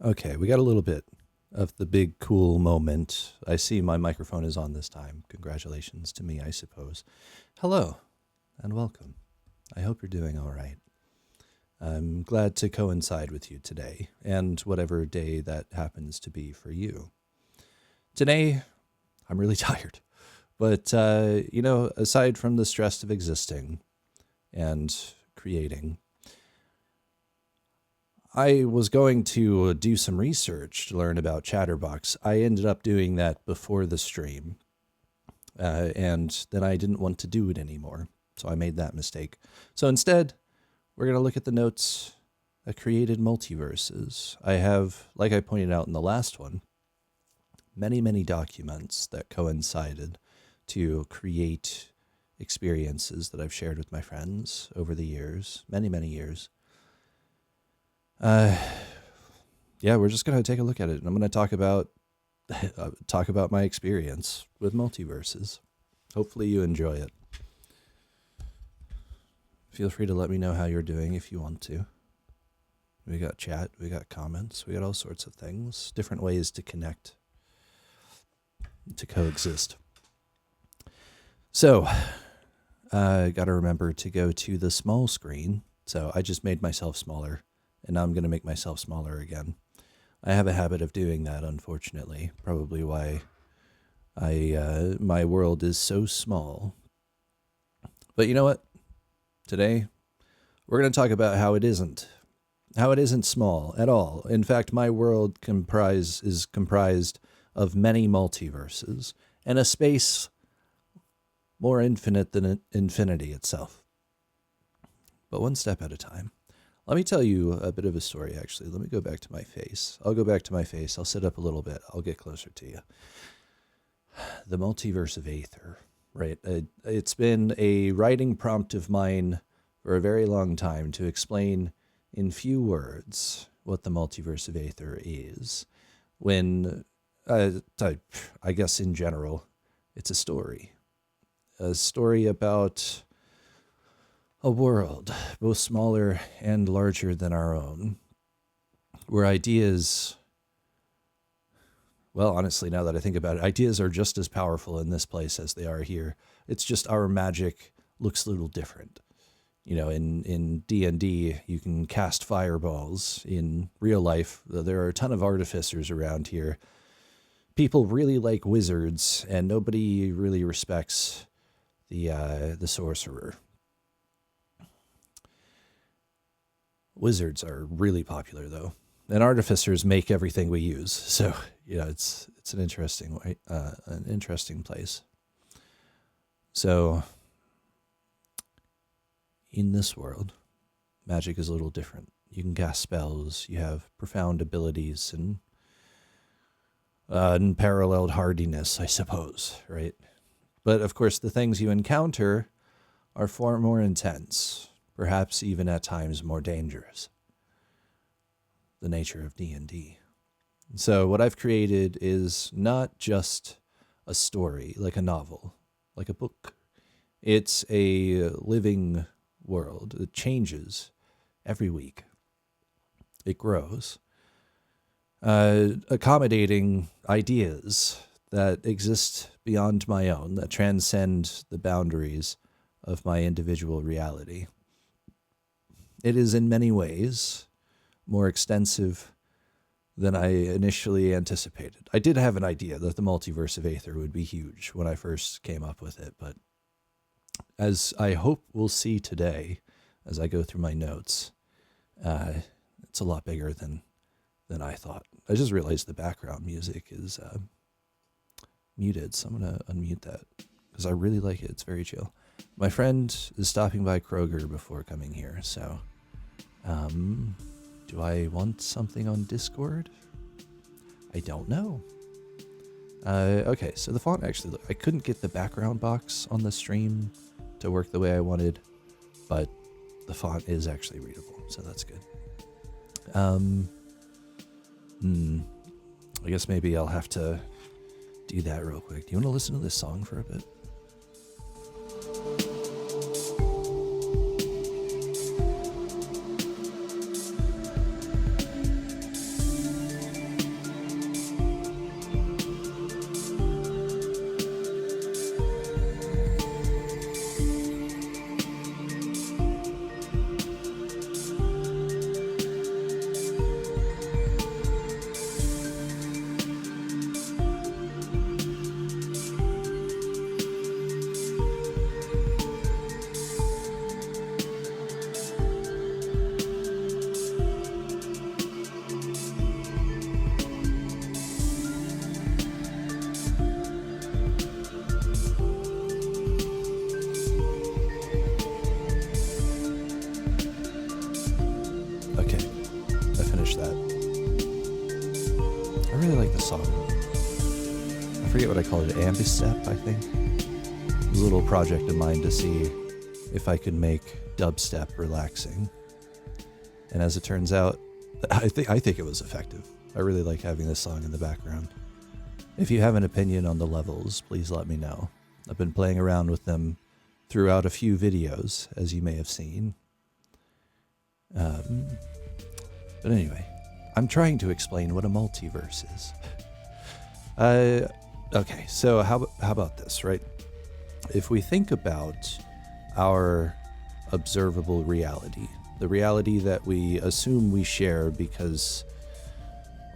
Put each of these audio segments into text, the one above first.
Okay, we got a little bit of the big cool moment. I see my microphone is on this time. Congratulations to me, I suppose. Hello and welcome. I hope you're doing all right. I'm glad to coincide with you today and whatever day that happens to be for you. Today, I'm really tired, but aside from the stress of existing and creating, I was going to do some research to learn about Chatterbox. I ended up doing that before the stream, and then I didn't want to do it anymore, so I made that mistake. So instead, we're going to look at the notes that created multiverses. I have, like I pointed out in the last one, many, many documents that coincided to create experiences that I've shared with my friends over the years, many, many years. Yeah, we're just gonna take a look at it, and I'm gonna talk about my experience with multiverses. Hopefully, you enjoy it. Feel free to let me know how you're doing if you want to. We got chat, we got comments, we got all sorts of things, different ways to connect, to coexist. So, gotta remember to go to the small screen. So I just made myself smaller. And now I'm going to make myself smaller again. I have a habit of doing that, unfortunately. Probably why my world is so small. But you know what? Today, we're going to talk about how it isn't small at all. In fact, my world is comprised of many multiverses and a space more infinite than infinity itself. But one step at a time. Let me tell you a bit of a story, actually. Let me go back to my face. I'll go back to my face. I'll sit up a little bit. I'll get closer to you. The multiverse of Aether, right? It's been a writing prompt of mine for a very long time to explain in few words what the multiverse of Aether is. When, I guess in general, it's a story. A story about a world, both smaller and larger than our own, where ideas, well, honestly, now that I think about it, ideas are just as powerful in this place as they are here. It's just our magic looks a little different. You know, in D&D, you can cast fireballs. In real life, there are a ton of artificers around here. People really like wizards, and nobody really respects the sorcerer. Wizards are really popular, though, and artificers make everything we use. So, yeah, it's an interesting place. So, in this world, magic is a little different. You can cast spells. You have profound abilities and unparalleled hardiness, I suppose, right? But of course, the things you encounter are far more intense. Perhaps even at times more dangerous. The nature of D&D. So what I've created is not just a story, like a novel, like a book. It's a living world. It changes every week. It grows, accommodating ideas that exist beyond my own, that transcend the boundaries of my individual reality. It is in many ways more extensive than I initially anticipated. I did have an idea that the multiverse of Aether would be huge when I first came up with it, but as I hope we'll see today, as I go through my notes, it's a lot bigger than I thought. I just realized the background music is muted, so I'm going to unmute that because I really like it. It's very chill. My friend is stopping by Kroger before coming here, so do I want something on Discord? I don't know. Okay, so the font actually, I couldn't get the background box on the stream to work the way I wanted, but the font is actually readable, so that's good. I guess maybe I'll have to do that real quick. Do you want to listen to this song for a bit? really like the song. I forget what I call it, ambistep, I think. It was a little project of mine to see if I could make dubstep relaxing. And as it turns out, I think it was effective. I really like having this song in the background. If you have an opinion on the levels, please let me know. I've been playing around with them throughout a few videos, as you may have seen. But anyway, I'm trying to explain what a multiverse is. Okay, so how about this, right? If we think about our observable reality, the reality that we assume we share because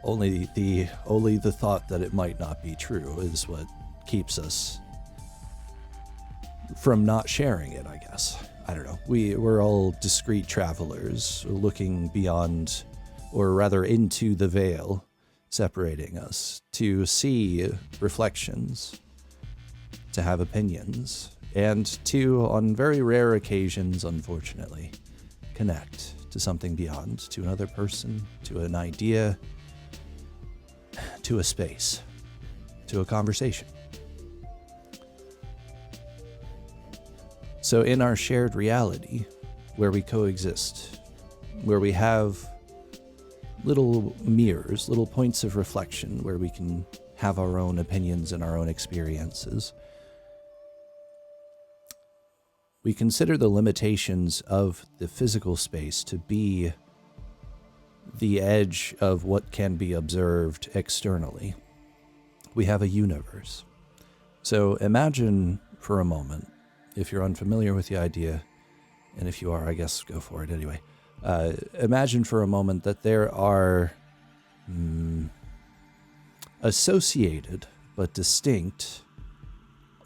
only the thought that it might not be true is what keeps us from not sharing it, I guess. I don't know. We're all discrete travelers looking beyond, or rather into the veil separating us, to see reflections, to have opinions, and to, on very rare occasions, unfortunately, connect to something beyond, to another person, to an idea, to a space, to a conversation. So in our shared reality, where we coexist, where we have little mirrors, little points of reflection where we can have our own opinions and our own experiences, we consider the limitations of the physical space to be the edge of what can be observed externally. We have a universe. So imagine for a moment, if you're unfamiliar with the idea, and if you are, I guess go for it anyway. Imagine for a moment that there are associated but distinct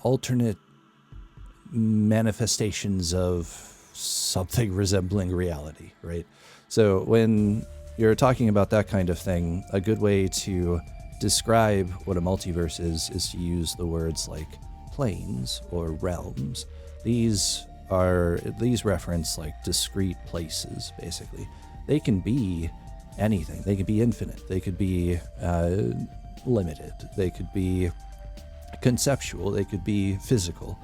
alternate manifestations of something resembling reality, right? So when you're talking about that kind of thing, a good way to describe what a multiverse is to use the words like planes or realms. These reference like discrete places, basically. They can be anything. They can be infinite. They could be limited. They could be conceptual. They could be physical.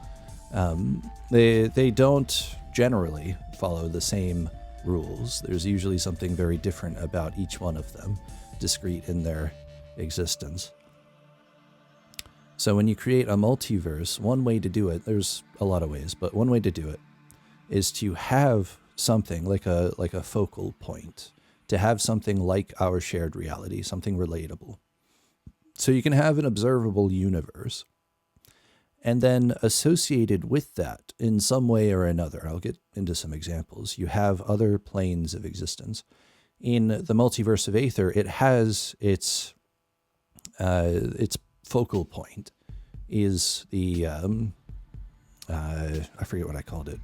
They don't generally follow the same rules. There's usually something very different about each one of them, discrete in their existence. So when you create a multiverse, one way to do it, there's a lot of ways, but one way to do it is to have something like a focal point, to have something like our shared reality, something relatable. So you can have an observable universe, and then associated with that in some way or another, I'll get into some examples, you have other planes of existence. In the multiverse of Aether, it has its focal point is the, I forget what I called it.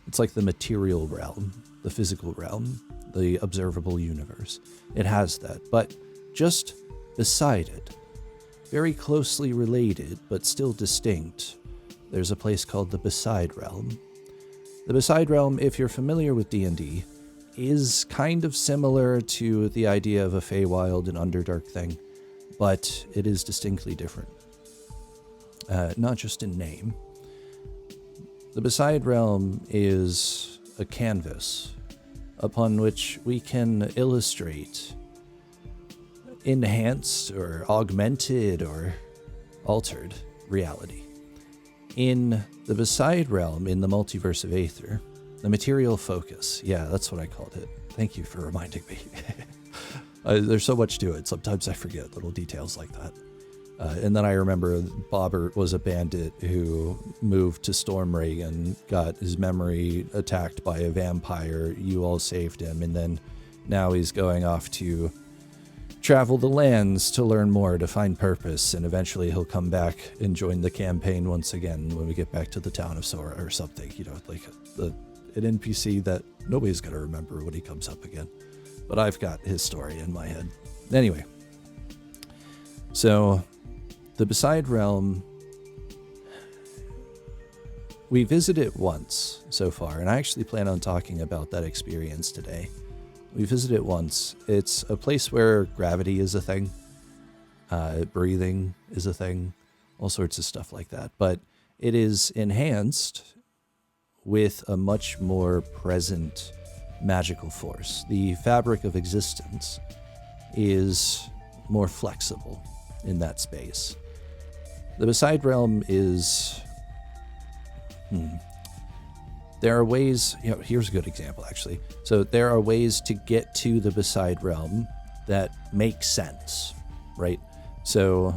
It's like the material realm, the physical realm, the observable universe. It has that, but just beside it, very closely related, but still distinct, there's a place called the Beside Realm. The Beside Realm, if you're familiar with D&D, is kind of similar to the idea of a Feywild and Underdark thing, but it is distinctly different. Not just in name. The Beside Realm is a canvas upon which we can illustrate enhanced or augmented or altered reality. In the Beside Realm, in the multiverse of Aether, the material focus, yeah, that's what I called it. Thank you for reminding me. There's so much to it. Sometimes I forget little details like that. And then I remember Bobbert was a bandit who moved to Stormray and got his memory attacked by a vampire. You all saved him, and then now he's going off to travel the lands to learn more, to find purpose, and eventually he'll come back and join the campaign once again when we get back to the town of Sora or something, you know, like an NPC that nobody's going to remember when he comes up again. But I've got his story in my head. Anyway, so the Beside Realm, we visited it once so far, and I actually plan on talking about that experience today. We visited it once. It's a place where gravity is a thing. Breathing is a thing, all sorts of stuff like that. But it is enhanced with a much more present magical force. The fabric of existence is more flexible in that space. The Beside Realm is... There are ways... here's a good example, actually. So there are ways to get to the Beside Realm that make sense, right? So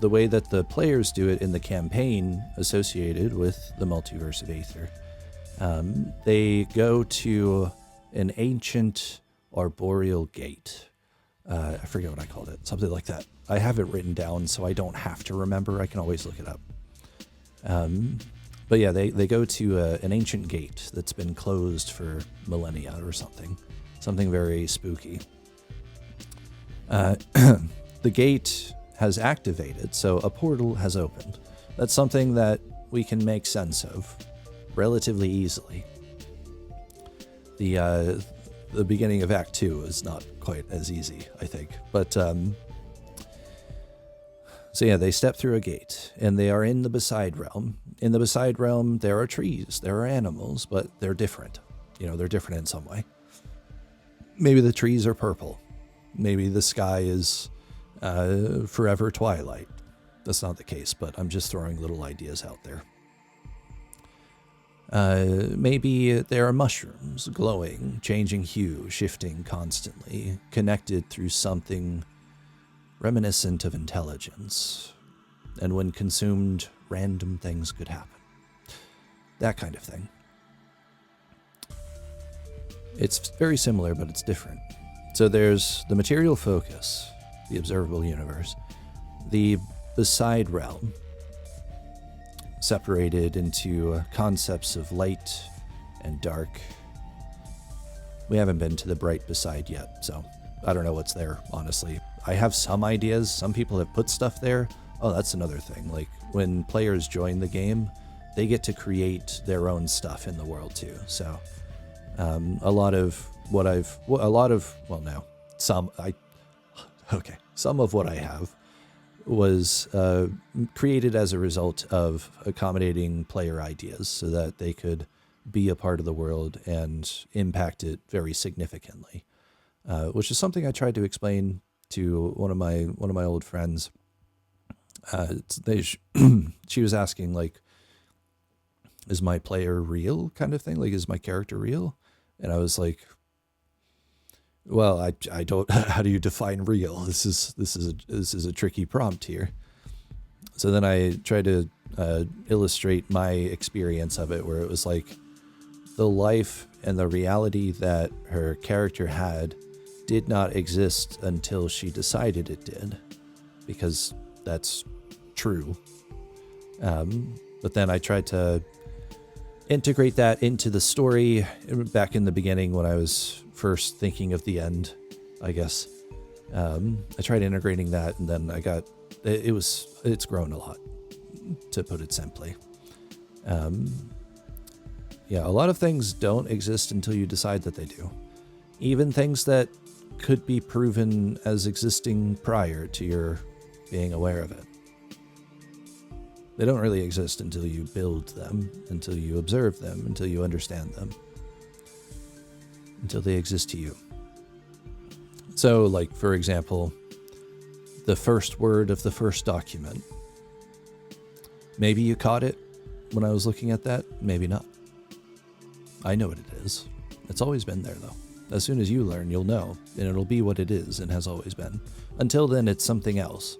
the way that the players do it in the campaign associated with the Multiverse of Aether, they go to an ancient arboreal gate. I forget what I called it, something like that. I have it written down so I don't have to remember. I can always look it up. But yeah, they go to an ancient gate that's been closed for millennia or something. Something very spooky. The gate has activated, so a portal has opened. That's something that we can make sense of relatively easily. The beginning of Act 2 is not quite as easy, I think. But, so yeah, they step through a gate, and they are in the Beside Realm. In the Beside Realm, there are trees, there are animals, but they're different. They're different in some way. Maybe the trees are purple. Maybe the sky is forever twilight. That's not the case, but I'm just throwing little ideas out there. Maybe there are mushrooms glowing, changing hue, shifting constantly, connected through something reminiscent of intelligence. And when consumed, random things could happen. That kind of thing. It's very similar, but it's different. So there's the material focus, the observable universe, the Beside Realm, separated into concepts of light and dark. We haven't been to the bright Beside yet, so I don't know what's there, honestly. I have some ideas. Some people have put stuff there. Oh, that's another thing. Like, when players join the game, they get to create their own stuff in the world, too. So, some of what I have was created as a result of accommodating player ideas so that they could be a part of the world and impact it very significantly, which is something I tried to explain to one of my old friends. She was asking, like, is my player real, kind of thing? Like, is my character real? And I was like, well, I don't. How do you define real? This is a tricky prompt here. So then I tried to illustrate my experience of it, where it was like the life and the reality that her character had did not exist until she decided it did, because that's true. But then I tried to integrate that into the story back in the beginning when I was first thinking of the end, I guess. I tried integrating that, and then it's grown a lot, to put it simply. Yeah, a lot of things don't exist until you decide that they do. Even things that could be proven as existing prior to your being aware of it. They don't really exist until you build them, until you observe them, until you understand them, until they exist to you. So, like, for example, the first word of the first document. Maybe you caught it when I was looking at that, maybe not. I know what it is. It's always been there, though. As soon as you learn, you'll know, and it'll be what it is and has always been. Until then, it's something else.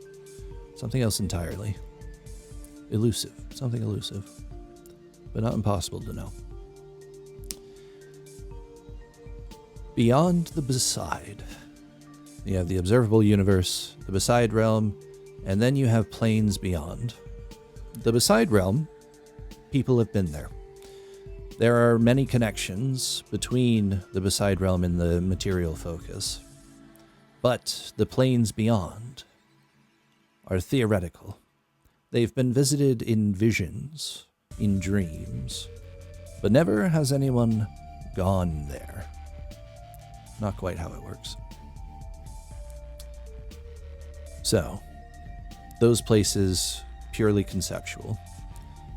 Something else entirely. Elusive. Something elusive. But not impossible to know. Beyond the Beside, you have the observable universe, the Beside realm, and then you have planes beyond. The Beside realm, people have been there. There are many connections between the Beside realm and the material focus. But the planes beyond are theoretical. They've been visited in visions, in dreams, but never has anyone gone there. Not quite how it works. So, those places, purely conceptual.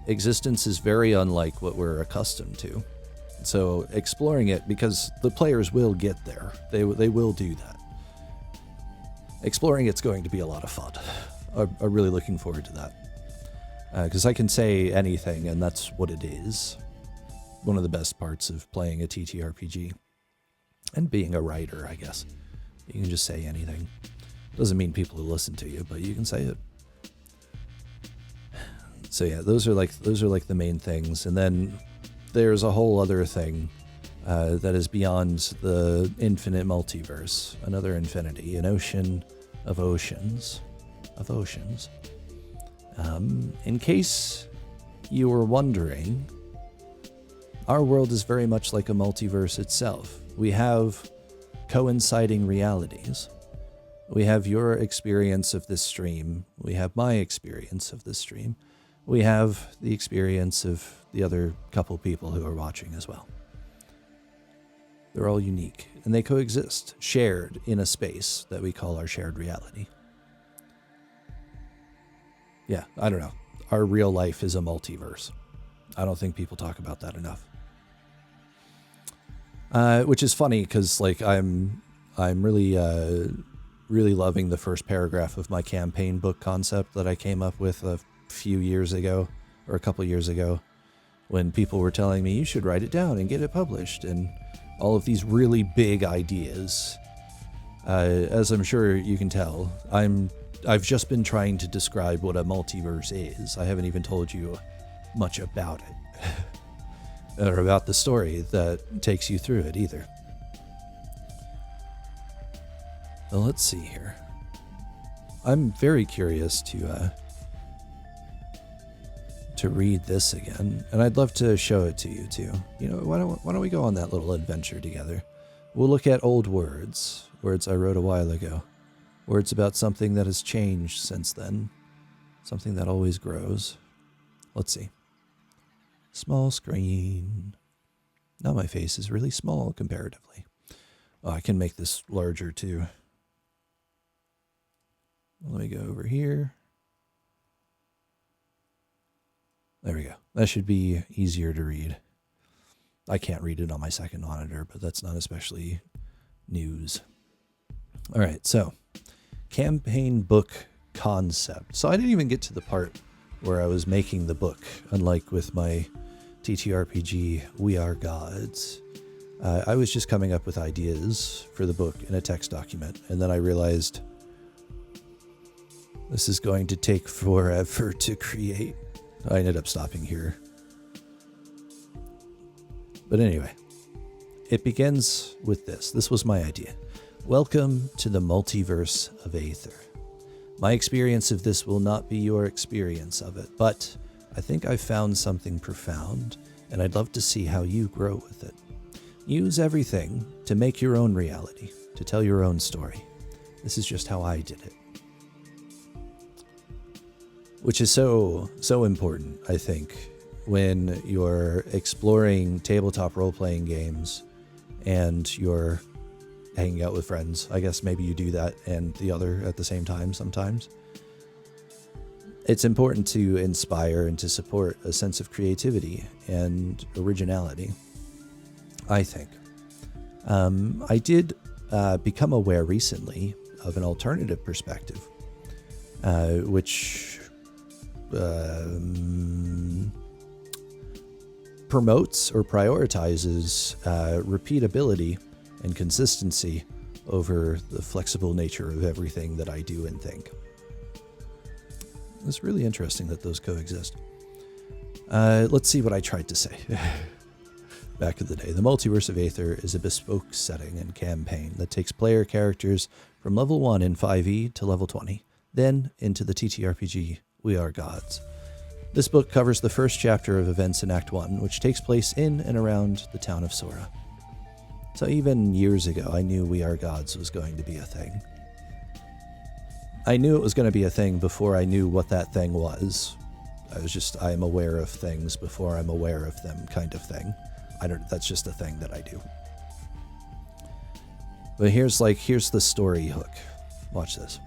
Existence is very unlike what we're accustomed to. So, exploring it, because the players will get there. They will do that. Exploring it's going to be a lot of fun. I'm really looking forward to that. Because I can say anything, and that's what it is. One of the best parts of playing a TTRPG. And being a writer, I guess. You can just say anything. Doesn't mean people will listen to you, but you can say it. So yeah, those are like the main things. And then there's a whole other thing that is beyond the infinite multiverse. Another infinity, an ocean of oceans. In case you were wondering, our world is very much like a multiverse itself. We have coinciding realities. We have your experience of this stream. We have my experience of this stream. We have the experience of the other couple people who are watching as well. They're all unique, and they coexist, shared in a space that we call our shared reality. Yeah, I don't know. Our real life is a multiverse. I don't think people talk about that enough. Which is funny because, like, I'm really loving the first paragraph of my campaign book concept that I came up with a few years ago, or a couple years ago, when people were telling me you should write it down and get it published, and all of these really big ideas. As I'm sure you can tell, I've just been trying to describe what a multiverse is. I haven't even told you much about it. Or about the story that takes you through it either. Well, let's see here. I'm very curious to read this again, and I'd love to show it to you too. You know, why don't we go on that little adventure together? We'll look at old words I wrote a while ago. Words about something that has changed since then. Something that always grows. Let's see. Small screen. Now my face is really small comparatively. Oh, I can make this larger too. Let me go over here. There we go. That should be easier to read. I can't read it on my second monitor, but that's not especially news. All right, so campaign book concept. So I didn't even get to the part where I was making the book, unlike with my TTRPG We Are Gods. I was just coming up with ideas for the book in a text document, and then I realized this is going to take forever to create. I ended up stopping here. But anyway, it begins with this. This was my idea. Welcome to the multiverse of Aether. My experience of this will not be your experience of it, but I think I've found something profound, and I'd love to see how you grow with it. Use everything to make your own reality, to tell your own story. This is just how I did it. Which is so important, I think, when you're exploring tabletop role-playing games and you're hanging out with friends. I guess maybe you do that and the other at the same time sometimes. It's important to inspire and to support a sense of creativity and originality, I think. I did become aware recently of an alternative perspective, which promotes or prioritizes repeatability and consistency over the flexible nature of everything that I do and think. It's really interesting that those coexist. Let's see what I tried to say. Back in the day, the Multiverse of Aether is a bespoke setting and campaign that takes player characters from level 1 in 5e to level 20, then into the TTRPG We Are Gods. This book covers the first chapter of events in Act 1, which takes place in and around the town of Sora. So even years ago, I knew We Are Gods was going to be a thing. I knew it was going to be a thing before I knew what that thing was. I'm aware of things before I'm aware of them kind of thing. That's just a thing that I do. But here's the story hook. Watch this.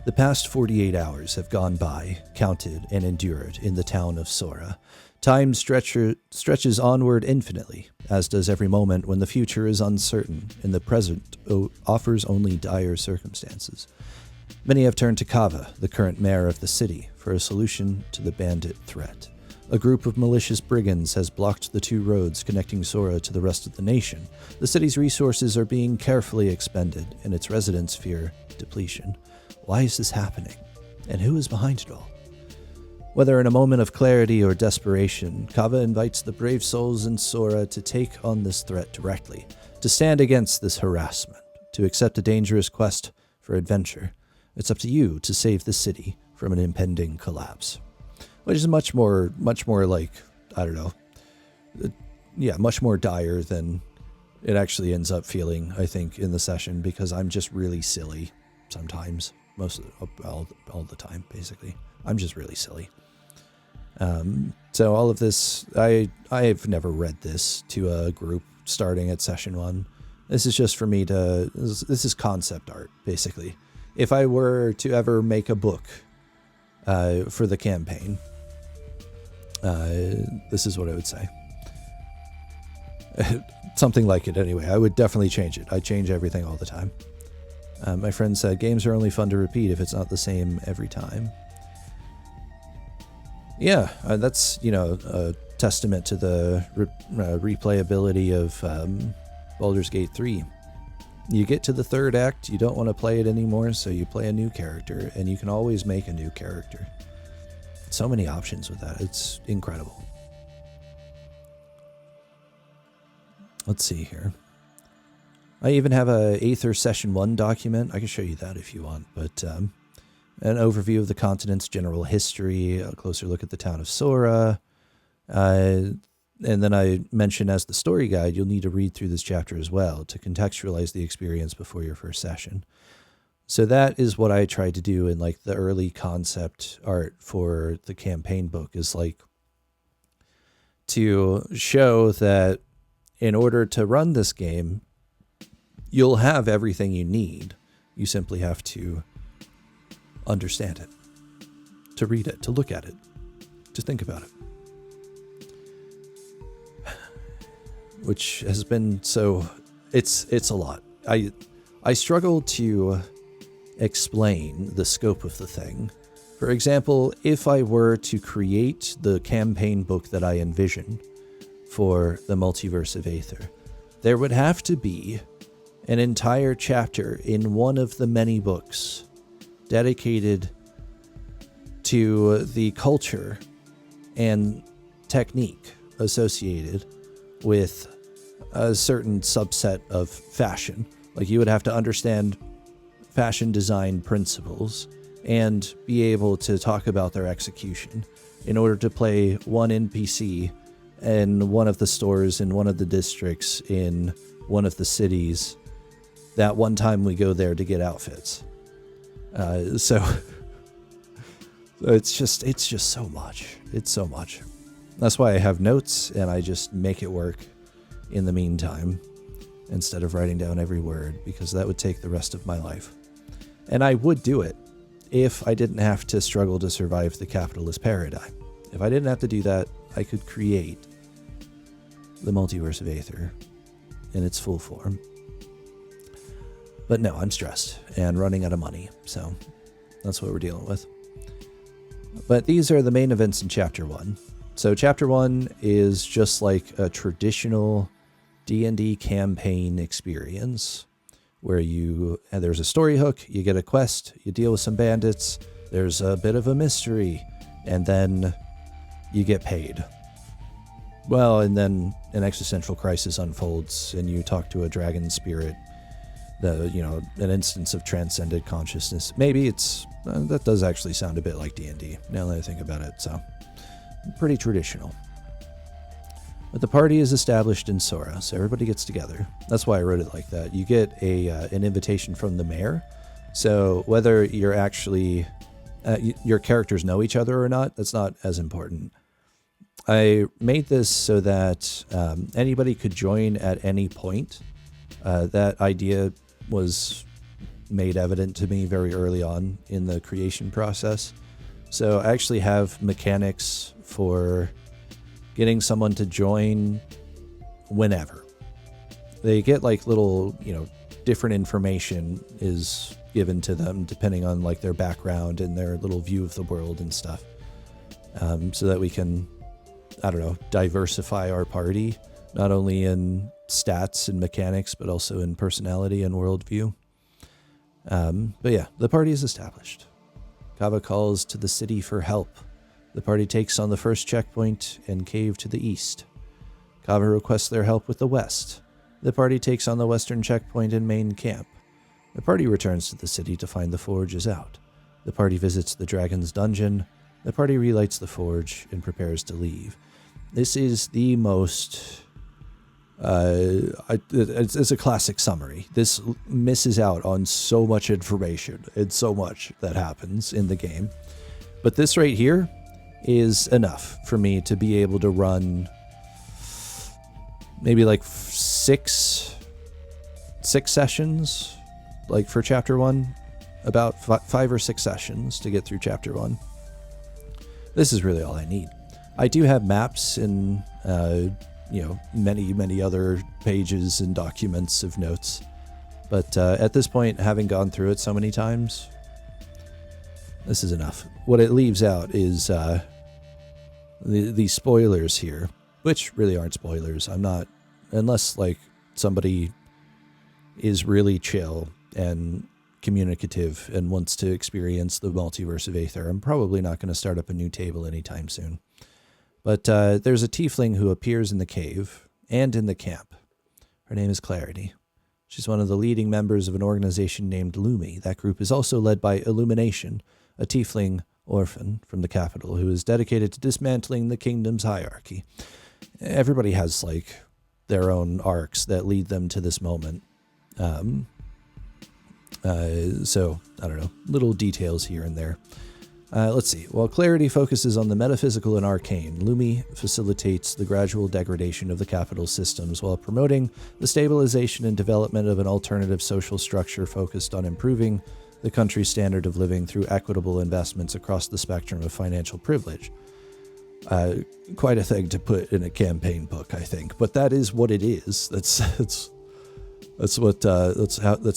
The past 48 hours have gone by, counted and endured in the town of Sora. Time stretches onward infinitely, as does every moment when the future is uncertain and the present offers only dire circumstances. Many have turned to Kava, the current mayor of the city, for a solution to the bandit threat. A group of malicious brigands has blocked the 2 roads connecting Sora to the rest of the nation. The city's resources are being carefully expended, and its residents fear depletion. Why is this happening? And who is behind it all? Whether in a moment of clarity or desperation, Kava invites the brave souls in Sora to take on this threat directly, to stand against this harassment, to accept a dangerous quest for adventure. It's up to you to save the city from an impending collapse. Which is much more like, I don't know, much more dire than it actually ends up feeling, I think, in the session, because I'm just really silly sometimes. All the time, basically. I'm just really silly. So all of this, I've never read this to a group starting at session 1. This is just for me to, this is concept art, basically. If I were to ever make a book for the campaign, this is what I would say. Something like it anyway. I would definitely change it. I change everything all the time. My friend said, games are only fun to repeat if it's not the same every time. Yeah, that's, a testament to the replayability of Baldur's Gate 3. You get to the 3rd act, you don't want to play it anymore, so you play a new character, and you can always make a new character. So many options with that. It's incredible. Let's see here. I even have a Aether Session 1 document. I can show you that if you want. But an overview of the continent's general history, a closer look at the town of Sora. And then I mention as the story guide, you'll need to read through this chapter as well to contextualize the experience before your first session. So that is what I tried to do in like the early concept art for the campaign book, is like to show that in order to run this game, you'll have everything you need. You simply have to understand it, to read it, to look at it, to think about it. Which has been so, it's a lot. I struggle to explain the scope of the thing. For example, if I were to create the campaign book that I envision for the Multiverse of Aether, there would have to be an entire chapter in one of the many books dedicated to the culture and technique associated with a certain subset of fashion. Like, you would have to understand fashion design principles and be able to talk about their execution in order to play one NPC in one of the stores in one of the districts in one of the cities that one time we go there to get outfits. So it's just so much. It's so much. That's why I have notes and I just make it work in the meantime instead of writing down every word, because that would take the rest of my life. And I would do it if I didn't have to struggle to survive the capitalist paradigm. If I didn't have to do that, I could create the Multiverse of Aether in its full form. But no, I'm stressed and running out of money, so that's what we're dealing with. But these are the main events in Chapter 1. So Chapter 1 is just like a traditional D&D campaign experience where there's a story hook, you get a quest, you deal with some bandits, there's a bit of a mystery, and then you get paid. Well, and then an existential crisis unfolds and you talk to a dragon spirit, an instance of transcended consciousness. Maybe that does actually sound a bit like D&D now that I think about it, so pretty traditional. But the party is established in Sora, so everybody gets together. That's why I wrote it like that. You get an invitation from the mayor, so whether you're actually your characters know each other or not, that's not as important. I made this so that anybody could join at any point. That idea was made evident to me very early on in the creation process. So I actually have mechanics for getting someone to join whenever. They get like little, different information is given to them depending on like their background and their little view of the world and stuff. So that we can, diversify our party, not only in stats and mechanics, but also in personality and worldview. But yeah, the party is established. Kava calls to the city for help. The party takes on the first checkpoint and cave to the east. Kava requests their help with the west. The party takes on the western checkpoint and main camp. The party returns to the city to find the forge is out. The party visits the dragon's dungeon. The party relights the forge and prepares to leave. This is the most... it's a classic summary. This misses out on so much information and so much that happens in the game. But this right here is enough for me to be able to run maybe like six sessions, like for chapter 1, about 5 or 6 sessions to get through chapter 1. This is really all I need. I do have maps and many other pages and documents of notes, but at this point, having gone through it so many times, this is enough. What it leaves out is the spoilers here, which really aren't spoilers. I'm not, unless like somebody is really chill and communicative and wants to experience the multiverse of Aether, I'm probably not going to start up a new table anytime soon. But there's a tiefling who appears in the cave and in the camp. Her name is Clarity. She's one of the leading members of an organization named Lumi. That group is also led by Illumination, a tiefling orphan from the capital who is dedicated to dismantling the kingdom's hierarchy. Everybody has like their own arcs that lead them to this moment. So, I don't know, little details here and there. Let's see. While Clarity focuses on the metaphysical and arcane, Lumi facilitates the gradual degradation of the capital systems while promoting the stabilization and development of an alternative social structure focused on improving the country's standard of living through equitable investments across the spectrum of financial privilege. Quite a thing to put in a campaign book, I think, but that is what it is. That's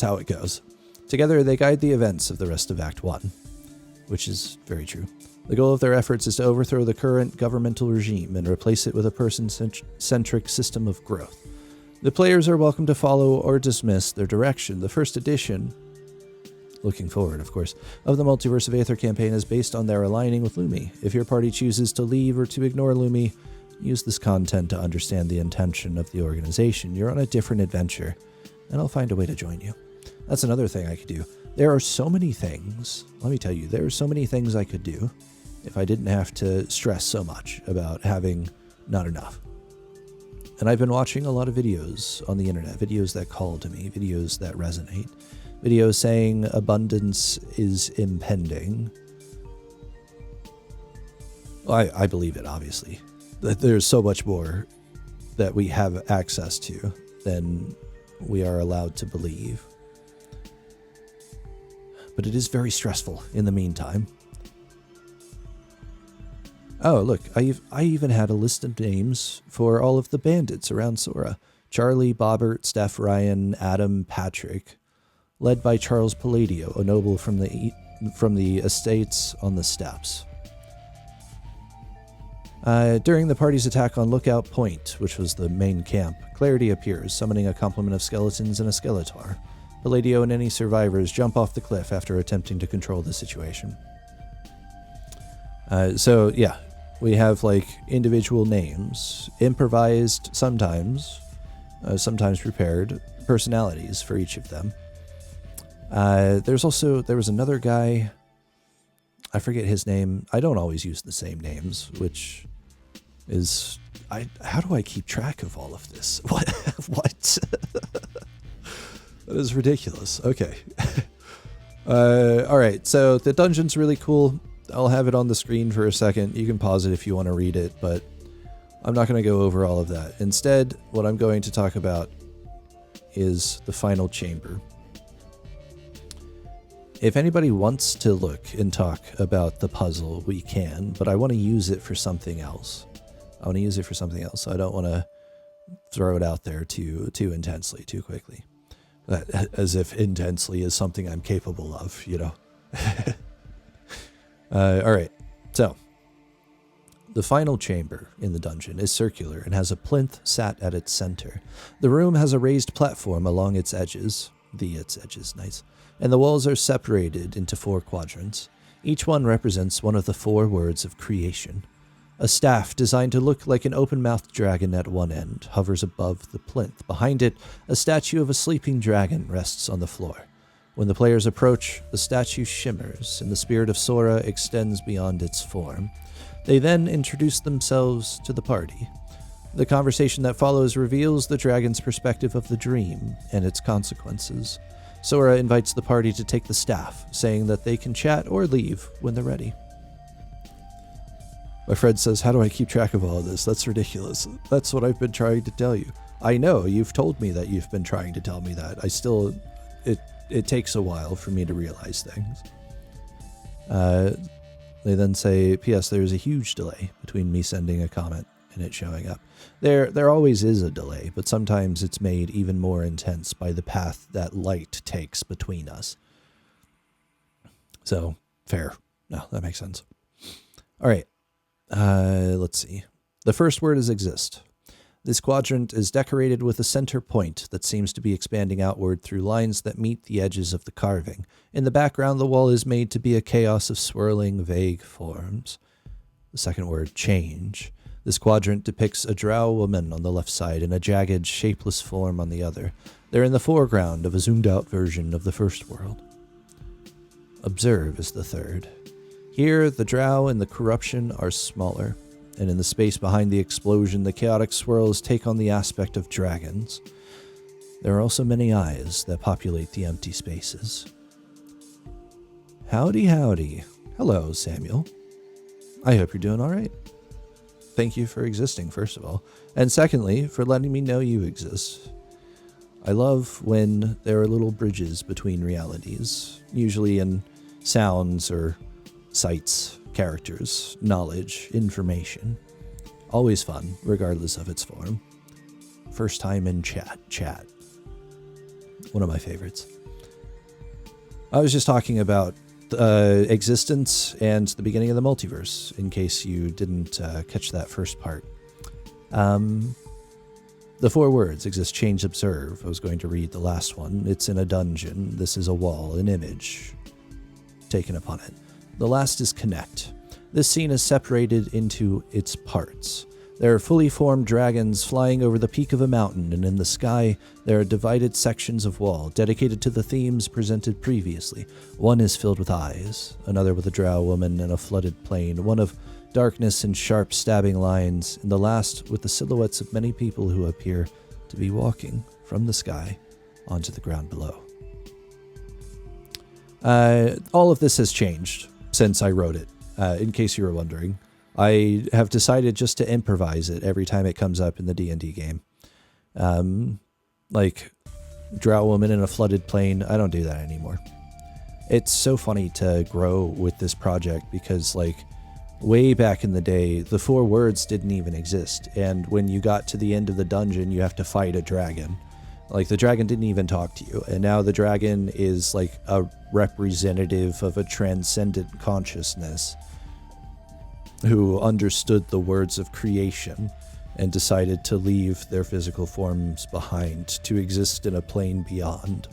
how it goes. Together, they guide the events of the rest of Act 1. Which is very true. The goal of their efforts is to overthrow the current governmental regime and replace it with a person-centric system of growth. The players are welcome to follow or dismiss their direction. The first edition, looking forward, of course, of the Multiverse of Aether campaign is based on their aligning with Lumi. If your party chooses to leave or to ignore Lumi, use this content to understand the intention of the organization. You're on a different adventure, and I'll find a way to join you. That's another thing I could do. There are so many things, let me tell you, there are so many things I could do if I didn't have to stress so much about having not enough. And I've been watching a lot of videos on the internet, videos that call to me, videos that resonate, videos saying abundance is impending. Well, I believe it, obviously. That there's so much more that we have access to than we are allowed to believe. But it is very stressful in the meantime. Oh, look, I even had a list of names for all of the bandits around Sora. Charlie, Bobbert, Steph, Ryan, Adam, Patrick, led by Charles Palladio, a noble from the estates on the steppes. During the party's attack on Lookout Point, which was the main camp, Clarity appears, summoning a complement of skeletons and a skeletor. Palladio and any survivors jump off the cliff after attempting to control the situation. So, yeah, we have, like, individual names, improvised sometimes, sometimes prepared, personalities for each of them. There was another guy, I forget his name. I don't always use the same names, which is... how do I keep track of all of this? What? That is ridiculous. Okay. Alright, so the dungeon's really cool. I'll have it on the screen for a second. You can pause it if you want to read it, but I'm not going to go over all of that. Instead, what I'm going to talk about is the final chamber. If anybody wants to look and talk about the puzzle, we can, but I want to use it for something else. I want to use it for something else. So I don't want to throw it out there too intensely, too quickly. As if intensely is something I'm capable of, you know. All right, so the final chamber in the dungeon is circular and has a plinth sat at its center. The room has a raised platform along its edges, nice, and the walls are separated into 4 quadrants. Each one represents one of the 4 words of creation. A staff designed to look like an open-mouthed dragon at one end hovers above the plinth. Behind it, a statue of a sleeping dragon rests on the floor. When the players approach, the statue shimmers, and the spirit of Sora extends beyond its form. They then introduce themselves to the party. The conversation that follows reveals the dragon's perspective of the dream and its consequences. Sora invites the party to take the staff, saying that they can chat or leave when they're ready. My friend says, how do I keep track of all of this? That's ridiculous. That's what I've been trying to tell you. I know, you've told me that you've been trying to tell me that. It takes a while for me to realize things. They then say, P.S. There's a huge delay between me sending a comment and it showing up. There always is a delay, but sometimes it's made even more intense by the path that light takes between us. So, fair. No, that makes sense. All right. Let's see. The first word is exist. This quadrant is decorated with a center point that seems to be expanding outward through lines that meet the edges of the carving. In the background, the wall is made to be a chaos of swirling, vague forms. The second word, change. This quadrant depicts a drow woman on the left side and a jagged, shapeless form on the other. They're in the foreground of a zoomed-out version of the first world. Observe is the third. Here, the drow and the corruption are smaller, and in the space behind the explosion, the chaotic swirls take on the aspect of dragons. There are also many eyes that populate the empty spaces. Howdy, howdy. Hello, Samuel. I hope you're doing all right. Thank you for existing, first of all. And secondly, for letting me know you exist. I love when there are little bridges between realities, usually in sounds or sights, characters, knowledge, information. Always fun, regardless of its form. First time in chat. One of my favorites. I was just talking about existence and the beginning of the multiverse, in case you didn't catch that first part. The 4 words, exist, change, observe. I was going to read the last one. It's in a dungeon. This is a wall, an image taken upon it. The last is connect. This scene is separated into its parts. There are fully formed dragons flying over the peak of a mountain, and in the sky there are divided sections of wall dedicated to the themes presented previously. One is filled with eyes, another with a drow woman and a flooded plain, one of darkness and sharp stabbing lines, and the last with the silhouettes of many people who appear to be walking from the sky onto the ground below. All of this has changed since I wrote it, in case you were wondering. I have decided just to improvise it every time it comes up in the D&D game. Like, drow woman in a flooded plain, I don't do that anymore. It's so funny to grow with this project because, like, way back in the day, the 4 words didn't even exist, and when you got to the end of the dungeon, you have to fight a dragon. Like, the dragon didn't even talk to you, and now the dragon is, like, a representative of a transcendent consciousness who understood the words of creation and decided to leave their physical forms behind to exist in a plane beyond.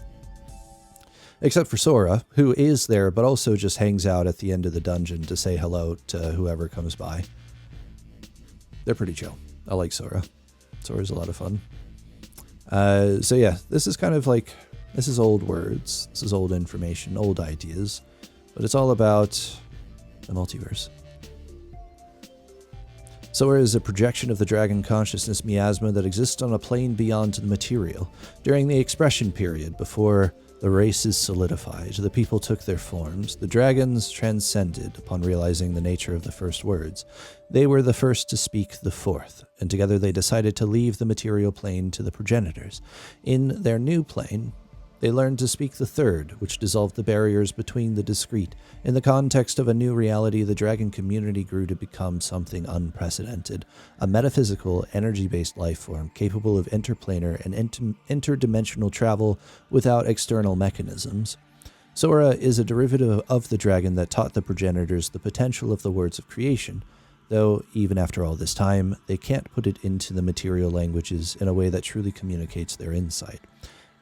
Except for Sora, who is there, but also just hangs out at the end of the dungeon to say hello to whoever comes by. They're pretty chill. I like Sora. Sora's a lot of fun. So yeah, this is kind of like, this is old words, this is old information, old ideas, but it's all about the multiverse. Sora is a projection of the dragon consciousness miasma that exists on a plane beyond the material. During the expression period, before the races solidified, the people took their forms. The dragons transcended upon realizing the nature of the first words. They were the first to speak the fourth, and together they decided to leave the material plane to the progenitors. In their new plane, They learned to speak the third, which dissolved the barriers between the discrete. In the context of a new reality, the dragon community grew to become something unprecedented, a metaphysical, energy-based life form capable of interplanar and interdimensional travel without external mechanisms. Sora is a derivative of the dragon that taught the progenitors the potential of the words of creation, though even after all this time, they can't put it into the material languages in a way that truly communicates their insight.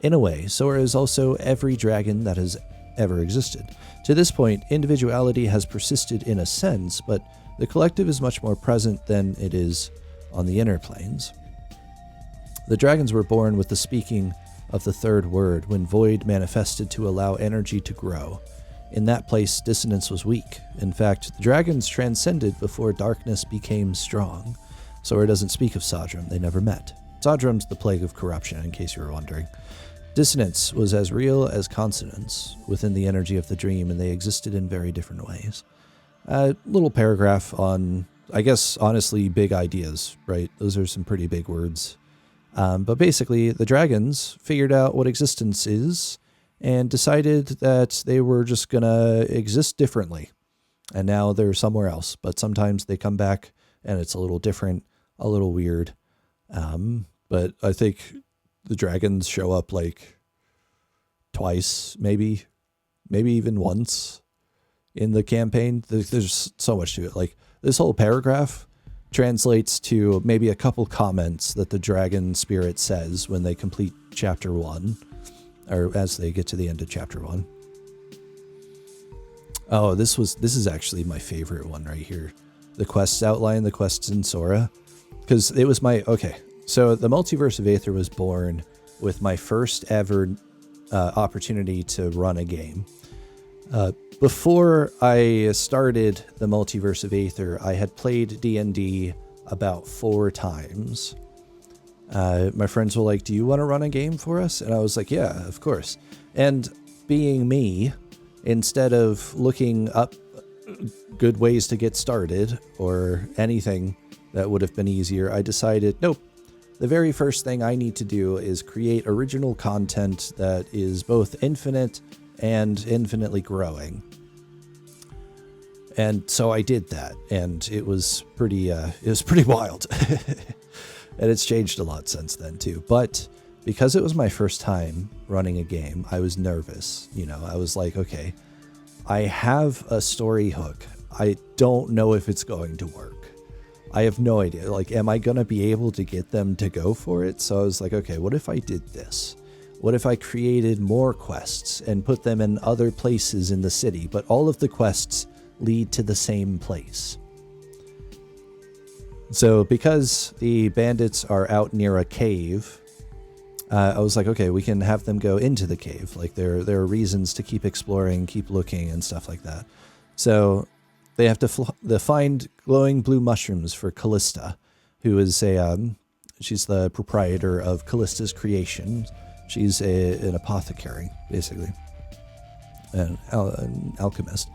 In a way, Sora is also every dragon that has ever existed. To this point, individuality has persisted in a sense, but the collective is much more present than it is on the inner planes. The dragons were born with the speaking of the third word when void manifested to allow energy to grow. In that place, dissonance was weak. In fact, the dragons transcended before darkness became strong. Sora doesn't speak of Sadrum, they never met. Sadrum's the plague of corruption, in case you were wondering. Dissonance was as real as consonance within the energy of the dream, and they existed in very different ways. A little paragraph on, I guess, honestly, big ideas, right? Those are some pretty big words. But basically, the dragons figured out what existence is and decided that they were just going to exist differently. And now they're somewhere else. But sometimes they come back and it's a little different, a little weird. But I think the dragons show up like twice, maybe even once in the campaign. There's so much to it. Like this whole paragraph translates to maybe a couple comments that the dragon spirit says when they complete chapter 1, or as they get to the end of chapter 1. Oh, this is actually my favorite one right here. The quests outline, the quests in Sora, because it was okay. So the Multiverse of Aether was born with my first ever opportunity to run a game. Before I started the Multiverse of Aether, I had played D&D about 4 times. My friends were like, do you want to run a game for us? And I was like, yeah, of course. And being me, instead of looking up good ways to get started or anything that would have been easier, I decided, nope. The very first thing I need to do is create original content that is both infinite and infinitely growing. And so I did that, and it was pretty wild. And it's changed a lot since then too. But because it was my first time running a game, I was nervous. You know, I was like, okay, I have a story hook. I don't know if it's going to work. I have no idea. Like, am I going to be able to get them to go for it? So I was like, okay, what if I did this? What if I created more quests and put them in other places in the city, but all of the quests lead to the same place? So because the bandits are out near a cave, I was like, okay, we can have them go into the cave. Like there are reasons to keep exploring, keep looking and stuff like that. So they have to find glowing blue mushrooms for Callista, who is she's the proprietor of Callista's Creation. She's an apothecary, basically, an alchemist.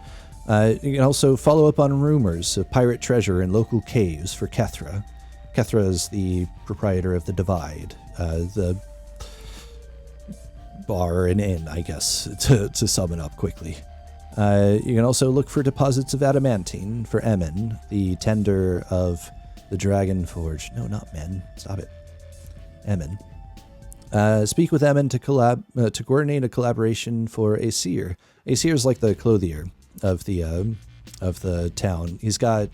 You can also follow up on rumors of pirate treasure in local caves for Kethra. Kethra is the proprietor of the Divide, the bar and inn, I guess, to sum it up quickly. You can also look for deposits of adamantine for Emin, the tender of the Dragon Forge. No, not Men. Stop it. Emin. Speak with Emin to coordinate a collaboration for Aesir. Aesir is like the clothier of the town. He's got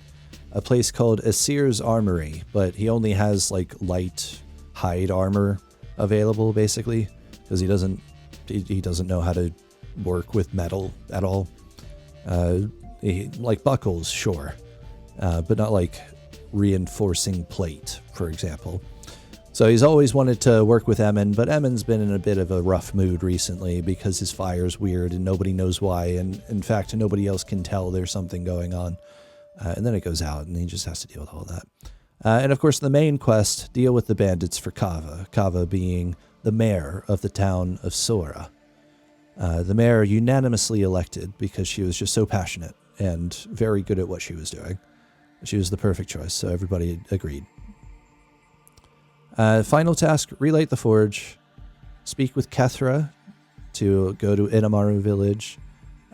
a place called Aesir's Armory, but he only has like light hide armor available, basically, because he doesn't know how to work with metal at all. Like buckles, sure, but not like reinforcing plate, for example. So he's always wanted to work with Emin, but Emin's been in a bit of a rough mood recently because his fire's weird and nobody knows why, and in fact nobody else can tell there's something going on. And then it goes out and he just has to deal with all that. And of course the main quest, deal with the bandits for Kava. Kava being the mayor of the town of Sora. The mayor unanimously elected because she was just so passionate and very good at what she was doing. She was the perfect choice, so everybody agreed. Final task, relight the forge, speak with Kethra, to go to Inamaru Village.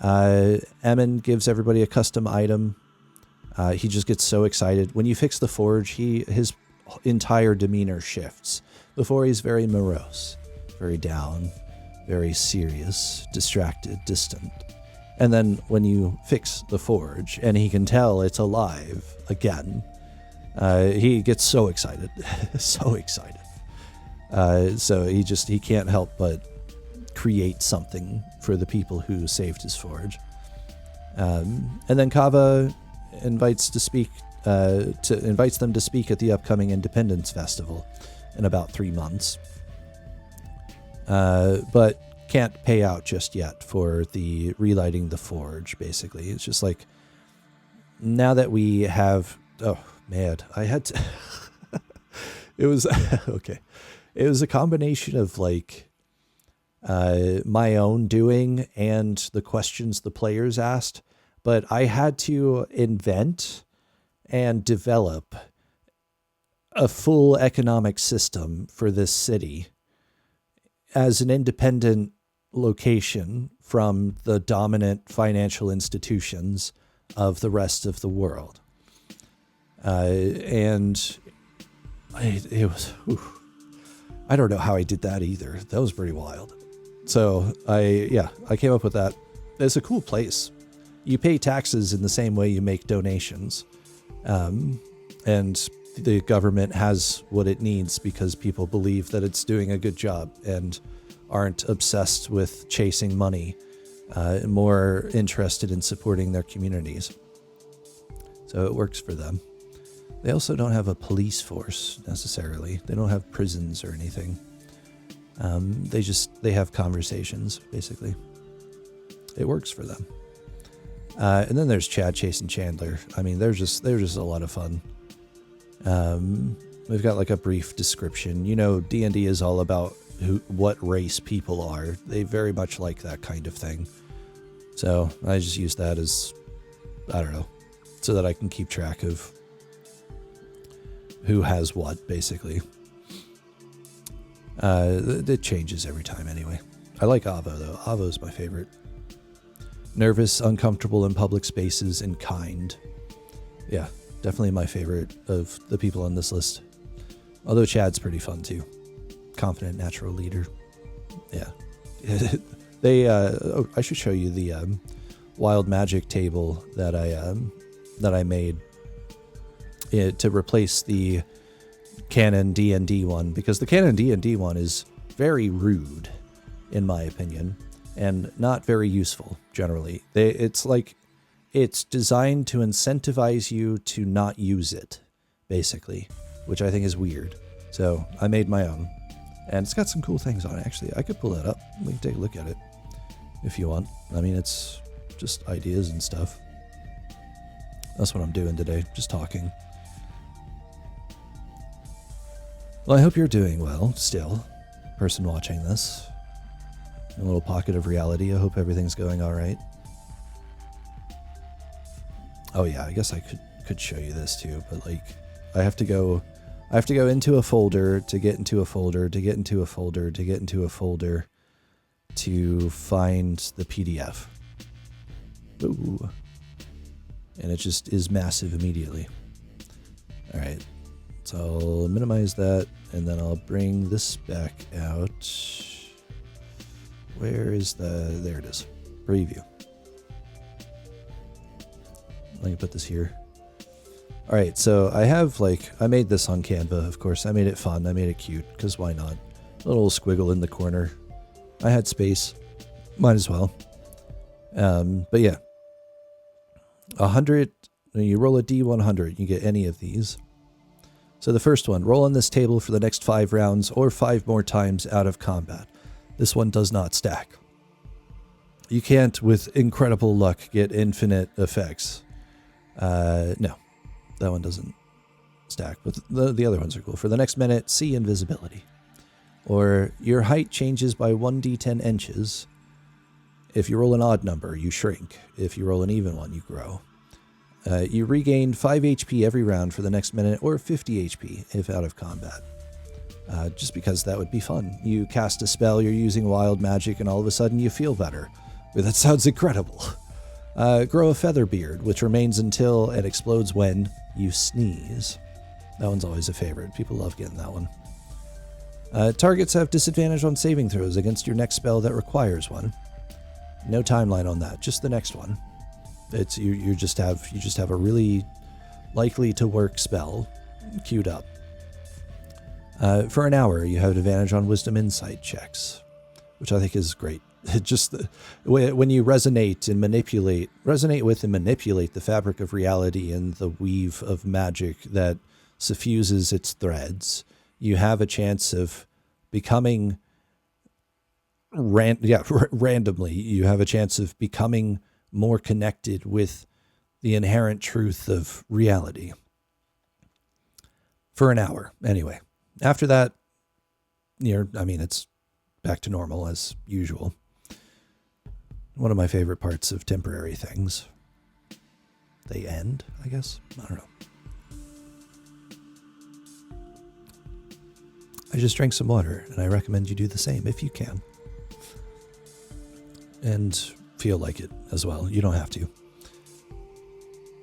Emin gives everybody a custom item. He just gets so excited. When you fix the forge, his entire demeanor shifts. Before, he's very morose, very down, very serious, distracted, distant. And then when you fix the forge and he can tell it's alive again, he gets so excited, so excited. So he can't help but create something for the people who saved his forge. And then Kava invites them to speak at the upcoming Independence Festival in about 3 months. But can't pay out just yet for the relighting the forge, basically. It's just like, now that we have, oh man, I had to, it was, okay. It was a combination of like, my own doing and the questions the players asked, but I had to invent and develop a full economic system for this city as an independent location from the dominant financial institutions of the rest of the world. And it was, I don't know how I did that either. That was pretty wild. So I came up with that. It's a cool place. You pay taxes in the same way you make donations. And the government has what it needs because people believe that it's doing a good job and aren't obsessed with chasing money, more interested in supporting their communities. So it works for them. They also don't have a police force necessarily. They don't have prisons or anything. They have conversations, basically. It works for them. And then there's Chad chasing Chandler. I mean, they're just a lot of fun. We've got like a brief description. You know, D&D is all about what race people are. They very much like that kind of thing. So I just use that as, I don't know, so that I can keep track of who has what, basically. It changes every time anyway. I like Avo, though. Avo's my favorite. Nervous, uncomfortable in public spaces, and kind. Yeah, definitely my favorite of the people on this list. Although Chad's pretty fun, too. Confident, natural leader. Yeah. I should show you the wild magic table that I made to replace the canon D&D one, because the canon D&D one is very rude, in my opinion, and not very useful, generally. It's designed to incentivize you to not use it, basically, which I think is weird. So I made my own, and it's got some cool things on it, actually. I could pull that up. We can take a look at it if you want. I mean, it's just ideas and stuff. That's what I'm doing today, just talking. Well, I hope you're doing well, still, person watching this. A little pocket of reality. I hope everything's going all right. Oh yeah, I guess I could show you this too, but like, I have to go into a folder to get into a folder to get into a folder to get into a folder to find the PDF. Ooh. And it just is massive immediately. All right. So I'll minimize that, and then I'll bring this back out. Where is there it is. Preview. Let me put this here. All right, so I made this on Canva, of course. I made it fun. I made it cute, because why not? A little squiggle in the corner. I had space. Might as well. But yeah. 100, you roll a D100, you get any of these. So the first one, roll on this table for the next 5 rounds or 5 more times out of combat. This one does not stack. You can't, with incredible luck, get infinite effects. No, that one doesn't stack, but the other ones are cool. For the next minute, see invisibility. Or your height changes by 1d10 inches. If you roll an odd number, you shrink. If you roll an even one, you grow. You regain 5 HP every round for the next minute, or 50 HP if out of combat. just because that would be fun. You cast a spell, you're using wild magic, and all of a sudden you feel better. That sounds incredible. Grow a feather beard, which remains until and explodes when you sneeze. That one's always a favorite. People love getting that one. Targets have disadvantage on saving throws against your next spell that requires one. No timeline on that, just the next one. It's you just have a really likely to work spell queued up. For an hour, you have advantage on Wisdom Insight checks, which I think is great. Just when you resonate with and manipulate the fabric of reality and the weave of magic that suffuses its threads, you have a chance of becoming randomly. You have a chance of becoming more connected with the inherent truth of reality. For an hour, anyway. After that, it's back to normal as usual. One of my favorite parts of temporary things. They end, I guess. I don't know. I just drank some water, and I recommend you do the same if you can. And feel like it as well. You don't have to.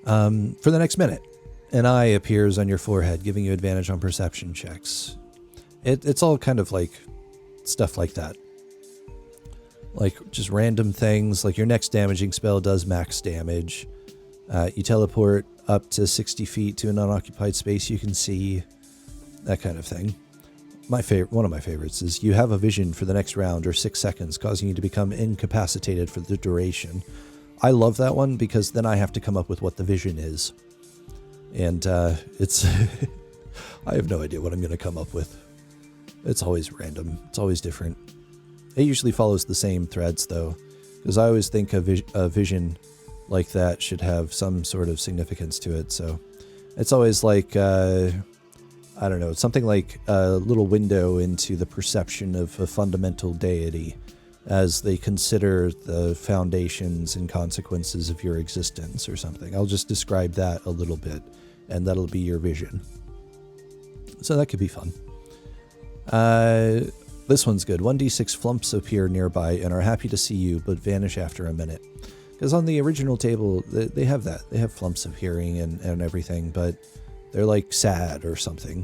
For the next minute, an eye appears on your forehead, giving you advantage on perception checks. It's all kind of like stuff like that. Like just random things, like your next damaging spell does max damage. You teleport up to 60 feet to an unoccupied space you can see, that kind of thing. One of my favorites is you have a vision for the next round or 6 seconds, causing you to become incapacitated for the duration. I love that one because then I have to come up with what the vision is. And it's... I have no idea what I'm going to come up with. It's always random. It's always different. It usually follows the same threads, though, because I always think a vision like that should have some sort of significance to it. So it's always like... I don't know, something like a little window into the perception of a fundamental deity as they consider the foundations and consequences of your existence or something. I'll just describe that a little bit, and that'll be your vision. So that could be fun. This one's good. 1d6 flumps appear nearby and are happy to see you, but vanish after a minute. Because on the original table, they have that. They have flumps appearing and everything, but... they're like sad or something,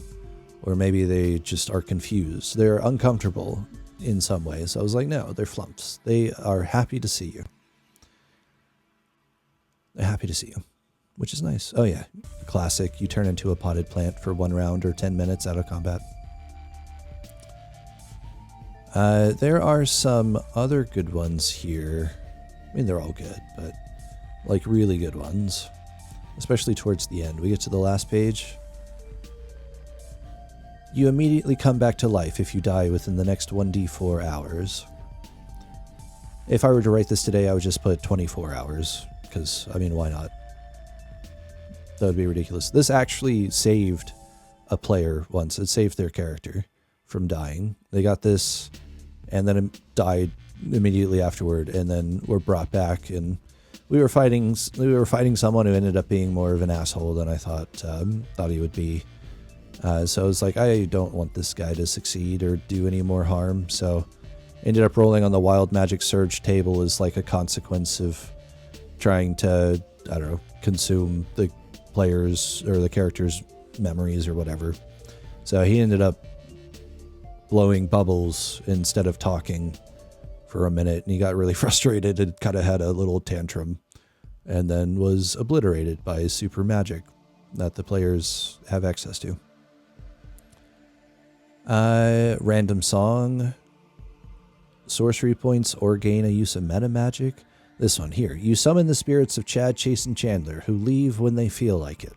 or maybe they just are confused. They're uncomfortable in some ways. I was like, no, they're flumps. They are happy to see you. They're happy to see you, which is nice. Oh yeah, classic. You turn into a potted plant for 1 round or 10 minutes out of combat. There are some other good ones here. I mean, they're all good, but like really good ones. Especially towards the end. We get to the last page. You immediately come back to life if you die within the next 1d4 hours. If I were to write this today, I would just put 24 hours. Because, I mean, why not? That would be ridiculous. This actually saved a player once. It saved their character from dying. They got this, and then it died immediately afterward, and then were brought back, and... We were fighting someone who ended up being more of an asshole than I thought he would be. So I was like, I don't want this guy to succeed or do any more harm. So ended up rolling on the Wild Magic Surge table as like a consequence of trying to, I don't know, consume the players or the characters' memories or whatever. So he ended up blowing bubbles instead of talking for a minute, and he got really frustrated and kind of had a little tantrum, and then was obliterated by super magic that the players have access to. Random song, sorcery points, or gain a use of meta magic. This one here. You summon the spirits of Chad, Chase, and Chandler, who leave when they feel like it.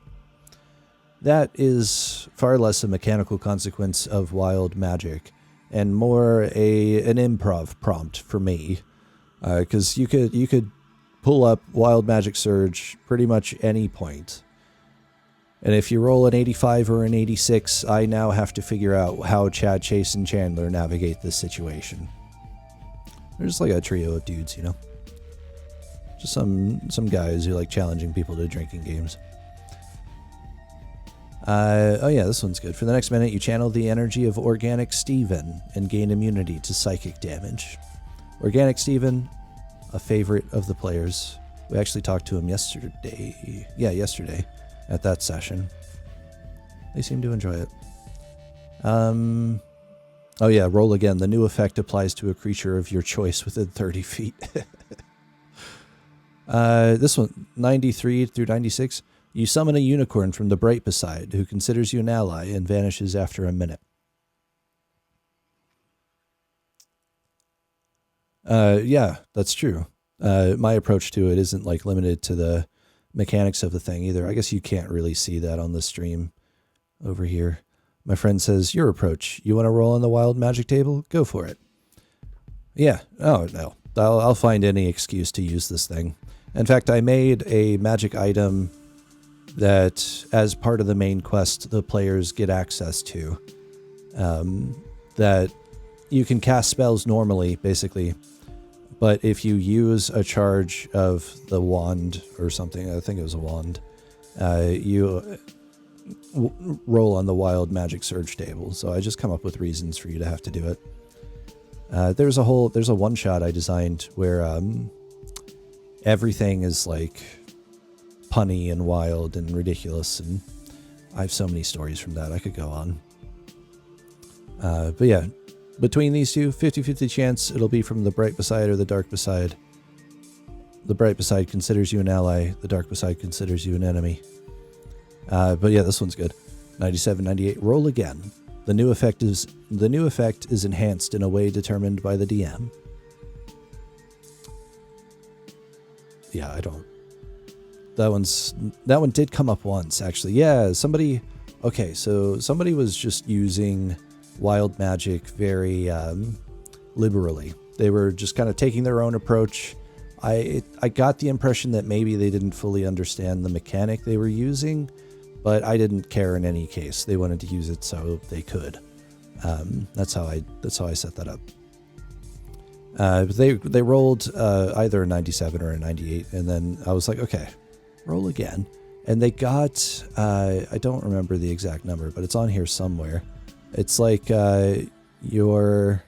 That is far less a mechanical consequence of wild magic and more an improv prompt for me, because you could pull up Wild Magic Surge pretty much any point, and if you roll an 85 or an 86, I now have to figure out how Chad, Chase, and Chandler navigate this situation. They're just like a trio of dudes, you know, just some guys who like challenging people to drinking games. Oh yeah, this one's good. For the next minute, you channel the energy of Organic Steven and gain immunity to psychic damage. Organic Steven, a favorite of the players. We actually talked to him yesterday. Yeah, yesterday at that session. They seem to enjoy it. Oh yeah, roll again. The new effect applies to a creature of your choice within 30 feet. This one, 93 through 96. You summon a unicorn from the Bright Beside, who considers you an ally and vanishes after a minute. Yeah, that's true. My approach to it isn't like limited to the mechanics of the thing either. I guess you can't really see that on the stream over here. My friend says, your approach. You want to roll on the wild magic table? Go for it. Yeah. Oh, no. I'll find any excuse to use this thing. In fact, I made a magic item that, as part of the main quest, the players get access to. That you can cast spells normally, basically. But if you use a charge of the wand or something, I think it was a wand, you roll on the wild magic surge table. So I just come up with reasons for you to have to do it. There's a one shot I designed where everything is like punny and wild and ridiculous, and I have so many stories from that. I could go on. But yeah, between these two, 50-50 chance it'll be from the Bright Beside or the Dark Beside. The Bright Beside considers you an ally. The Dark Beside considers you an enemy. But yeah, this one's good. 97, 98. Roll again. The new effect is enhanced in a way determined by the DM. Yeah, I don't. That one did come up once, actually. Yeah, somebody. Okay, so somebody was just using wild magic very liberally. They were just kind of taking their own approach. I got the impression that maybe they didn't fully understand the mechanic they were using, but I didn't care in any case. They wanted to use it so they could. That's how I set that up. They rolled either a 97 or a 98, and then I was like, okay, roll again. And they got I don't remember the exact number, but it's on here somewhere. It's like your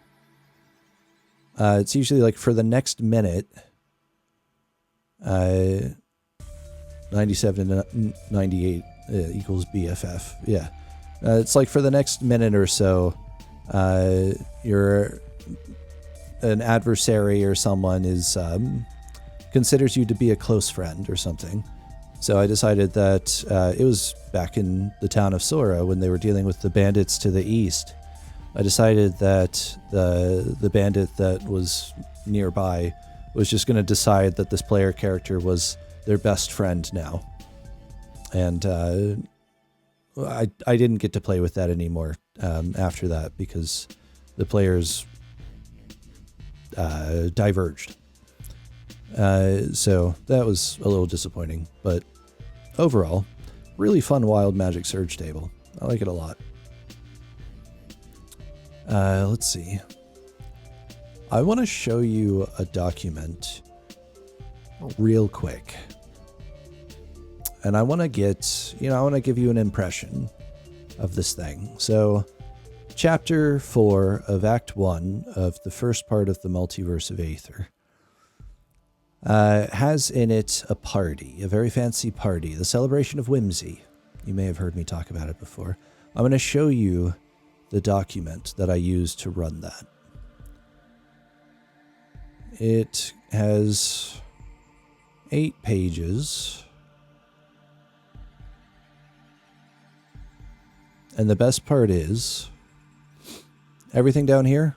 it's usually like for the next minute, 97 and 98 equals BFF. Yeah. It's like for the next minute or so, you're an adversary or someone is considers you to be a close friend or something. So I decided that it was back in the town of Sora when they were dealing with the bandits to the east. I decided that the bandit that was nearby was just going to decide that this player character was their best friend now. And I didn't get to play with that anymore after that because the players diverged. So that was a little disappointing, but overall, really fun wild magic surge table. I like it a lot. Let's see. I want to show you a document real quick. And I want to give you an impression of this thing. So, Chapter 4 of Act 1 of the first part of the Multiverse of Aether has in it a party, a very fancy party, the celebration of whimsy. You may have heard me talk about it before. I'm going to show you the document that I used to run that. It has 8 pages. And the best part is, everything down here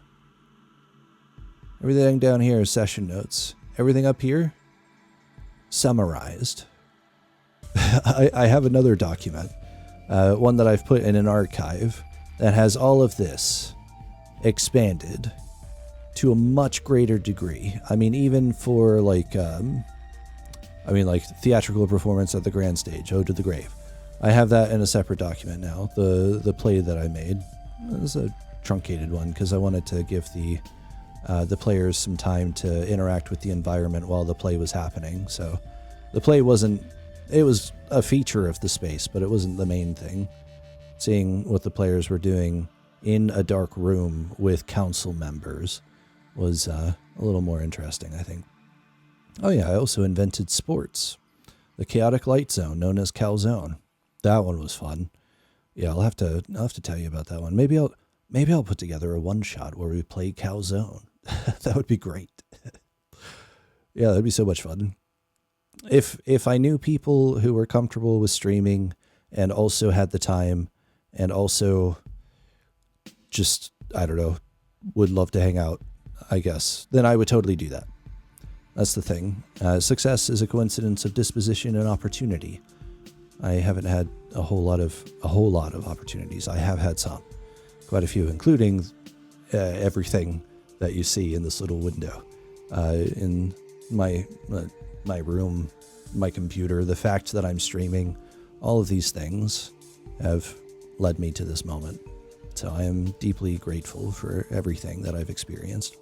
is session notes. Everything up here, summarized. I have another document, one that I've put in an archive, that has all of this expanded to a much greater degree. I mean, even for like theatrical performance at the grand stage, Ode to the Grave. I have that in a separate document now. The play that I made. This is a truncated one because I wanted to give the players some time to interact with the environment while the play was happening. So the play it was a feature of the space, but it wasn't the main thing. seeing what the players were doing in a dark room with council members was a little more interesting, I think. Oh yeah, I also invented sports. The chaotic light zone, known as Calzone. That one was fun. Yeah, I'll have to tell you about that one. Maybe I'll put together a one-shot where we play Calzone. That would be great. Yeah, that'd be so much fun. If I knew people who were comfortable with streaming and also had the time and also just, I don't know, would love to hang out, I guess, then I would totally do that. That's the thing. Success is a coincidence of disposition and opportunity. I haven't had a whole lot of opportunities. I have had some, quite a few, including everything that you see in this little window, in my room, my computer, the fact that I'm streaming, all of these things have led me to this moment. So I am deeply grateful for everything that I've experienced.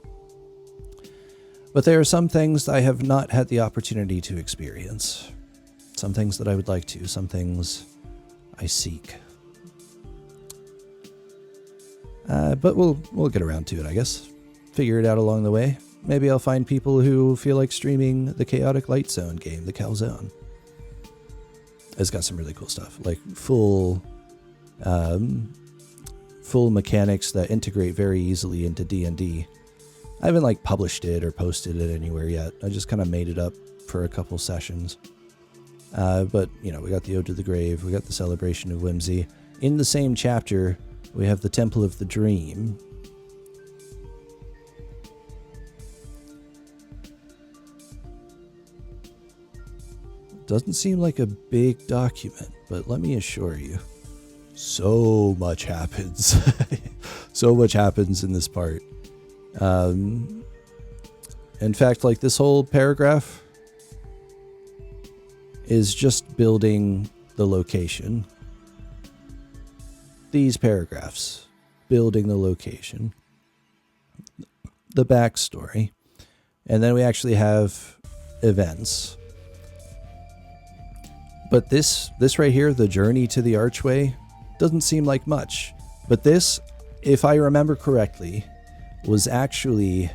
But there are some things I have not had the opportunity to experience. Some things that I would like to, some things I seek. But we'll get around to it, I guess. Figure it out along the way. Maybe I'll find people who feel like streaming the Chaotic Light Zone game, the Calzone. It's got some really cool stuff, like full mechanics that integrate very easily into D&D. I haven't published it or posted it anywhere yet. I just kind of made it up for a couple sessions. But, we got the Ode to the Grave, we got the Celebration of Whimsy. In the same chapter, we have the Temple of the Dream. Doesn't seem like a big document, but let me assure you, so much happens. So much happens in this part. In fact, this whole paragraph is just building the location. These paragraphs, building the location, the backstory, and then we actually have events. But this right here, the journey to the archway, doesn't seem like much. But this, if I remember correctly, was actually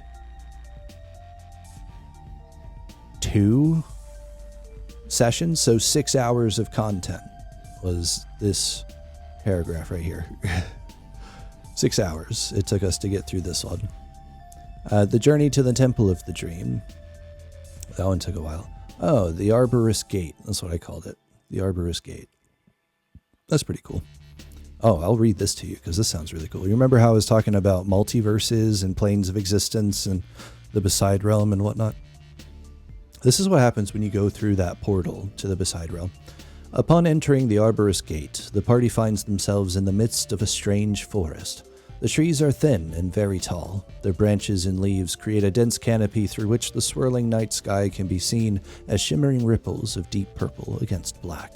2 sessions, so 6 hours of content was this paragraph right here. 6 hours it took us to get through this one. The journey to the Temple of the Dream. That one took a while. Oh, the Arborist Gate. That's what I called it. The Arborist Gate. That's pretty cool. Oh, I'll read this to you because this sounds really cool. You remember how I was talking about multiverses and planes of existence and the Beside Realm and whatnot? This is what happens when you go through that portal to the Beside Realm. Upon entering the Arborist Gate, the party finds themselves in the midst of a strange forest. The trees are thin and very tall. Their branches and leaves create a dense canopy through which the swirling night sky can be seen as shimmering ripples of deep purple against black.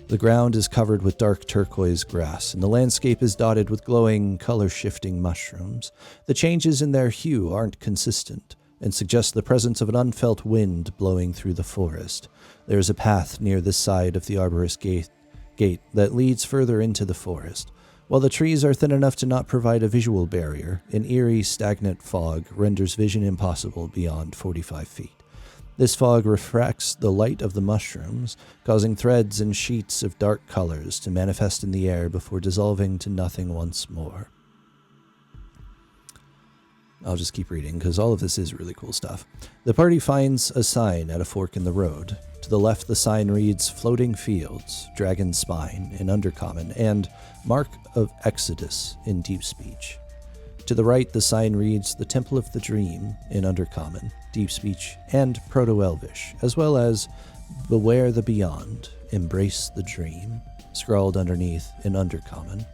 The ground is covered with dark turquoise grass, and the landscape is dotted with glowing, color-shifting mushrooms. The changes in their hue aren't consistent and suggest the presence of an unfelt wind blowing through the forest. There is a path near this side of the Arborist gate that leads further into the forest. While the trees are thin enough to not provide a visual barrier, an eerie, stagnant fog renders vision impossible beyond 45 feet. This fog refracts the light of the mushrooms, causing threads and sheets of dark colors to manifest in the air before dissolving to nothing once more. I'll just keep reading, because all of this is really cool stuff. The party finds a sign at a fork in the road. To the left, the sign reads, Floating Fields, Dragon Spine in Undercommon, and Mark of Exodus in Deep Speech. To the right, the sign reads, The Temple of the Dream in Undercommon, Deep Speech, and Proto-Elvish, as well as Beware the Beyond, Embrace the Dream, scrawled underneath in Undercommon.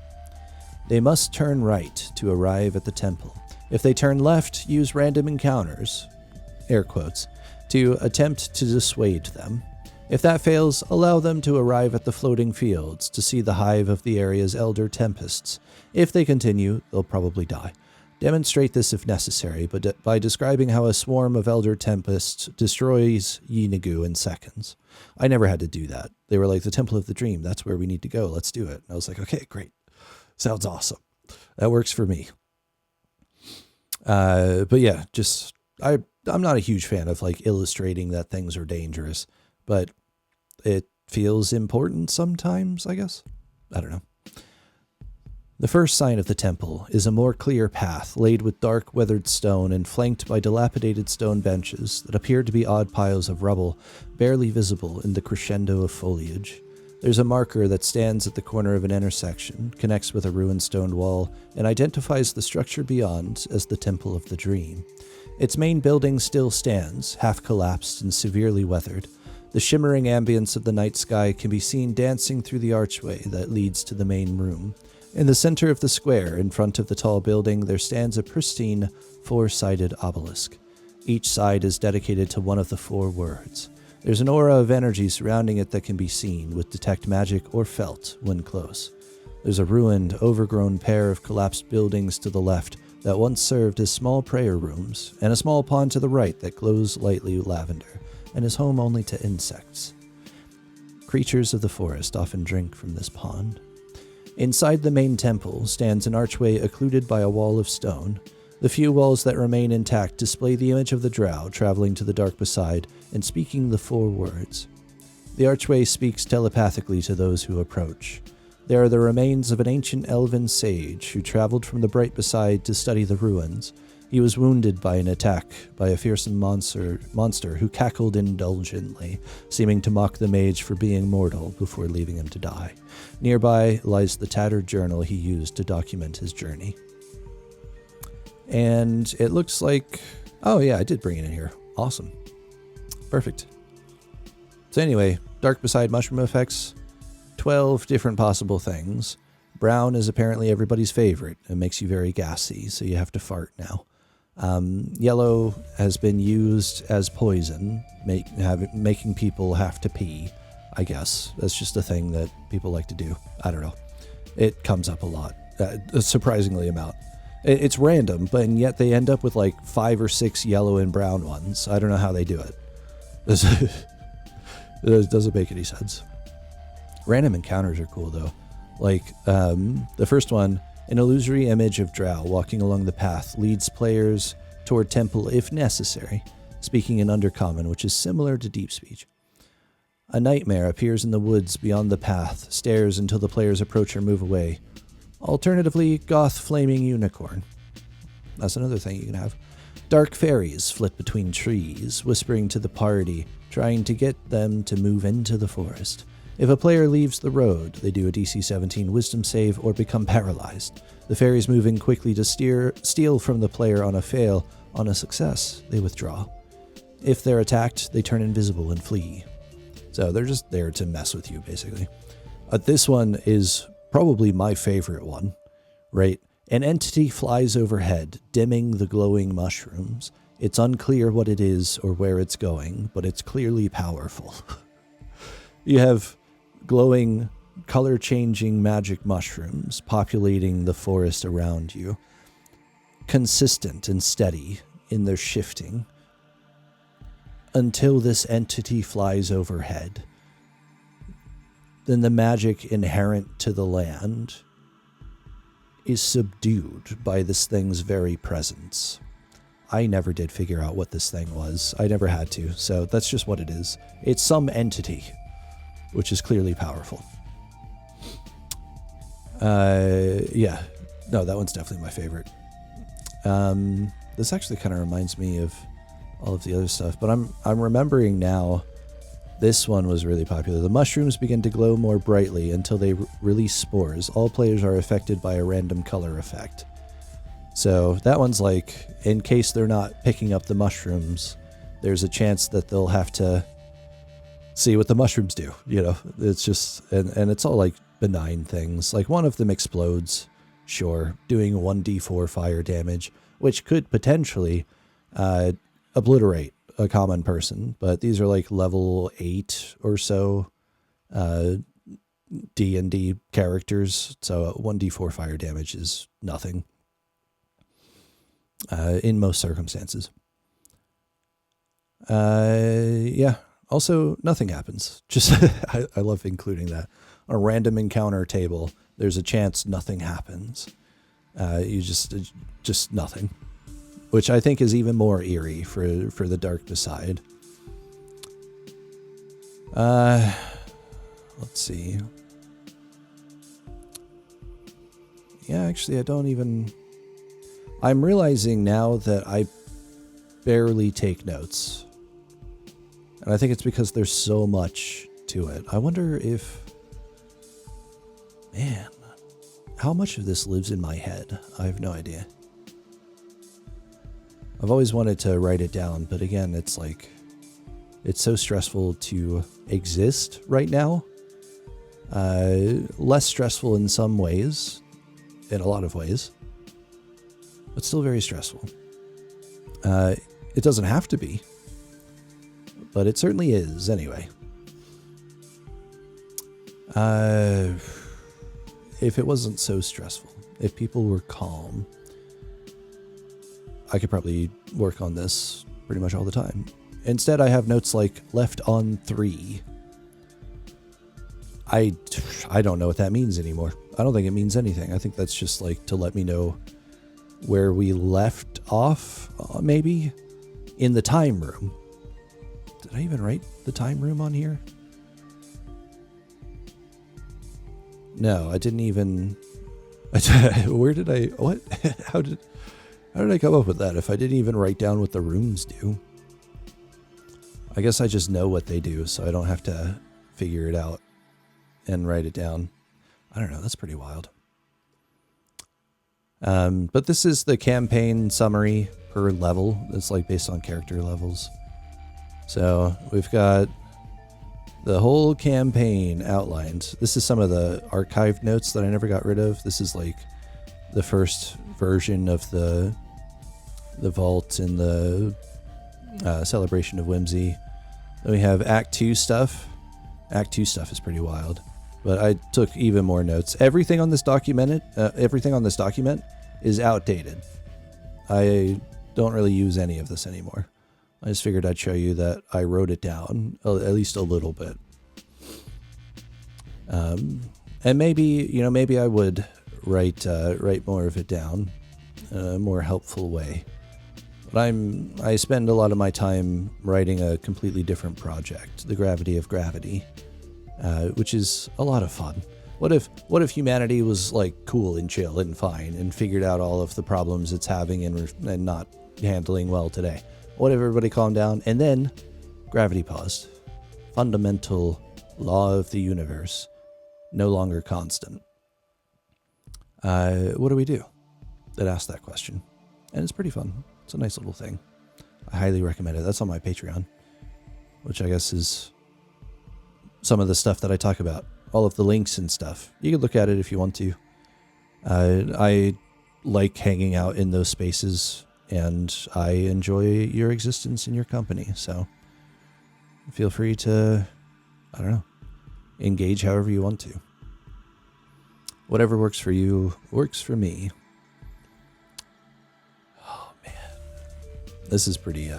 They must turn right to arrive at the temple. If they turn left, use random encounters, air quotes, to attempt to dissuade them. If that fails, allow them to arrive at the floating fields to see the hive of the area's elder tempests. If they continue, they'll probably die. Demonstrate this if necessary, but by describing how a swarm of Elder Tempests destroys Yeenagu in seconds. I never had to do that. They were like, the Temple of the Dream, that's where we need to go. Let's do it. And I was like, okay, great. Sounds awesome. That works for me. But yeah, just, I'm not a huge fan of like illustrating that things are dangerous, but it feels important sometimes, I guess. I don't know. The first sign of the temple is a more clear path laid with dark, weathered stone and flanked by dilapidated stone benches that appear to be odd piles of rubble, barely visible in the crescendo of foliage. There's a marker that stands at the corner of an intersection, connects with a ruined stone wall, and identifies the structure beyond as the Temple of the Dream. Its main building still stands, half collapsed and severely weathered. The shimmering ambience of the night sky can be seen dancing through the archway that leads to the main room. In the center of the square, in front of the tall building, there stands a pristine, four-sided obelisk. Each side is dedicated to one of the four words. There's an aura of energy surrounding it that can be seen, with detect magic or felt when close. There's a ruined, overgrown pair of collapsed buildings to the left that once served as small prayer rooms, and a small pond to the right that glows lightly lavender, and is home only to insects. Creatures of the forest often drink from this pond. Inside the main temple stands an archway occluded by a wall of stone. The few walls that remain intact display the image of the drow traveling to the dark beside and speaking the four words. The archway speaks telepathically to those who approach. There are the remains of an ancient elven sage who traveled from the bright beside to study the ruins. He was wounded by an attack by a fearsome monster who cackled indulgently, seeming to mock the mage for being mortal before leaving him to die. Nearby lies the tattered journal he used to document his journey. And it looks like... Oh yeah, I did bring it in here. Awesome. Perfect. So anyway, dark beside mushroom effects. 12 different possible things. Brown is apparently everybody's favorite. It makes you very gassy, so you have to fart now. Yellow has been used as poison, making people have to pee, I guess. That's just a thing that people like to do. I don't know. It comes up a lot, a surprisingly amount. It's random, but and yet they end up with like 5 or 6 yellow and brown ones. I don't know how they do it. It doesn't make any sense. Random encounters are cool though. Like, the first one, an illusory image of drow walking along the path leads players toward temple if necessary, speaking in Undercommon, which is similar to Deep Speech. A nightmare appears in the woods beyond the path, stares until the players approach or move away. Alternatively, goth flaming unicorn. That's another thing you can have. Dark fairies flit between trees, whispering to the party, trying to get them to move into the forest. If a player leaves the road, they do a DC 17 wisdom save or become paralyzed. The fairies move in quickly to steal from the player on a fail. On a success, they withdraw. If they're attacked, they turn invisible and flee. So they're just there to mess with you, basically. This one is probably my favorite one, right? An entity flies overhead, dimming the glowing mushrooms. It's unclear what it is or where it's going, but it's clearly powerful. You have glowing, color-changing magic mushrooms populating the forest around you. Consistent and steady in their shifting. Until this entity flies overhead. Then the magic inherent to the land is subdued by this thing's very presence. I never did figure out what this thing was. I never had to, so that's just what it is. It's some entity, which is clearly powerful. Yeah. No, that one's definitely my favorite. This actually kind of reminds me of all of the other stuff, but I'm remembering now. This one was really popular. The mushrooms begin to glow more brightly until they release spores. All players are affected by a random color effect. So that one's like, in case they're not picking up the mushrooms, there's a chance that they'll have to see what the mushrooms do. You know, it's just, and it's all like benign things. Like one of them explodes, sure, doing 1d4 fire damage, which could potentially obliterate a common person, but these are like level 8 or so D&D characters, so 1d4 fire damage is nothing. in most circumstances. Yeah. Also, nothing happens. Just I love including that. On a random encounter table, there's a chance nothing happens. You just nothing, which I think is even more eerie for the darkness side. Let's see. Yeah, actually, I'm realizing now that I barely take notes. And I think it's because there's so much to it. I wonder if... Man, how much of this lives in my head? I have no idea. I've always wanted to write it down, but again, it's like... It's so stressful to exist right now. Less stressful in some ways. In a lot of ways. But still very stressful. It doesn't have to be. But it certainly is, anyway. If it wasn't so stressful, if people were calm, I could probably work on this pretty much all the time. Instead, I have notes like left on 3. I don't know what that means anymore. I don't think it means anything. I think that's just like to let me know where we left off, maybe in the time room. Did I even write the time room on here? No, I didn't even... Where did I... What? How did I come up with that if I didn't even write down what the rooms do? I guess I just know what they do, so I don't have to figure it out and write it down. I don't know, that's pretty wild. But this is the campaign summary per level. It's like based on character levels. So we've got the whole campaign outlined. This is some of the archived notes that I never got rid of. This is like the first version of the vault and the celebration of whimsy. Then we have Act 2 stuff. Act 2 stuff is pretty wild. But I took even more notes. Everything on this document is outdated. I don't really use any of this anymore. I just figured I'd show you that I wrote it down, at least a little bit. And maybe I would write more of it down in a more helpful way. But I spend a lot of my time writing a completely different project, The Gravity of Gravity, which is a lot of fun. What if humanity was like cool and chill and fine and figured out all of the problems it's having and not handling well today? What if everybody calmed down and then gravity paused? Fundamental law of the universe, no longer constant. What do we do that asks that question? And it's pretty fun. It's a nice little thing. I highly recommend it. That's on my Patreon, which I guess is some of the stuff that I talk about. All of the links and stuff. You can look at it if you want to. I like hanging out in those spaces, and I enjoy your existence and your company. So feel free to, I don't know, engage however you want to. Whatever works for you works for me. Oh man, this is pretty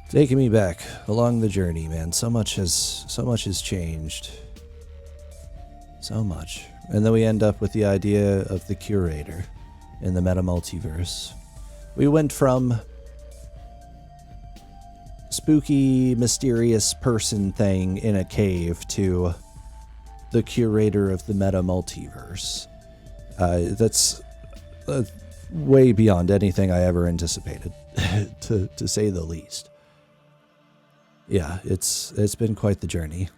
taking me back along the journey, man. So much has changed. So much. And then we end up with the idea of the curator in the meta multiverse. We went from spooky, mysterious person thing in a cave to the curator of the meta multiverse. That's way beyond anything I ever anticipated, to say the least. Yeah, it's been quite the journey.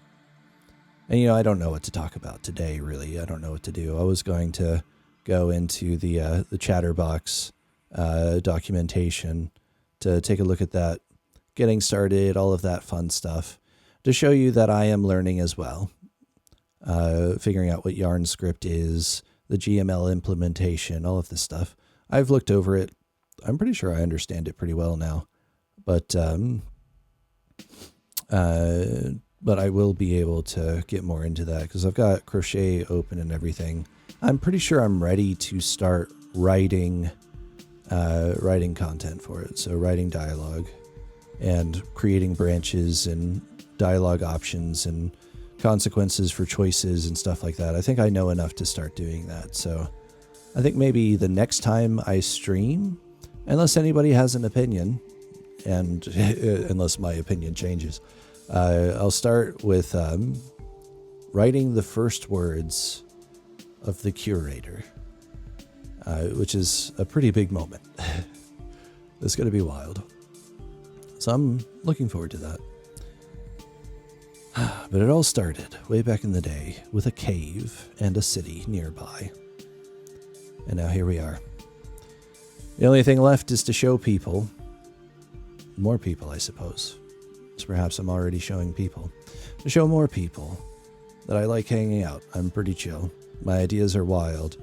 And I don't know what to talk about today, really. I don't know what to do. I was going to go into the Chatterbox documentation to take a look at that, getting started, all of that fun stuff, to show you that I am learning as well. Figuring out what Yarn script is, the GML implementation, all of this stuff. I've looked over it. I'm pretty sure I understand it pretty well now. But I will be able to get more into that because I've got crochet open and everything. I'm pretty sure I'm ready to start writing content for it. So writing dialogue and creating branches and dialogue options and consequences for choices and stuff like that. I think I know enough to start doing that. So I think maybe the next time I stream, unless anybody has an opinion, and unless my opinion changes, I'll start with writing the first words of the curator, which is a pretty big moment. It's going to be wild. So I'm looking forward to that. But it all started way back in the day with a cave and a city nearby. And now here we are. The only thing left is to show people, more people I suppose, so perhaps I'm already showing people, to show more people that I like hanging out. I'm pretty chill. My ideas are wild.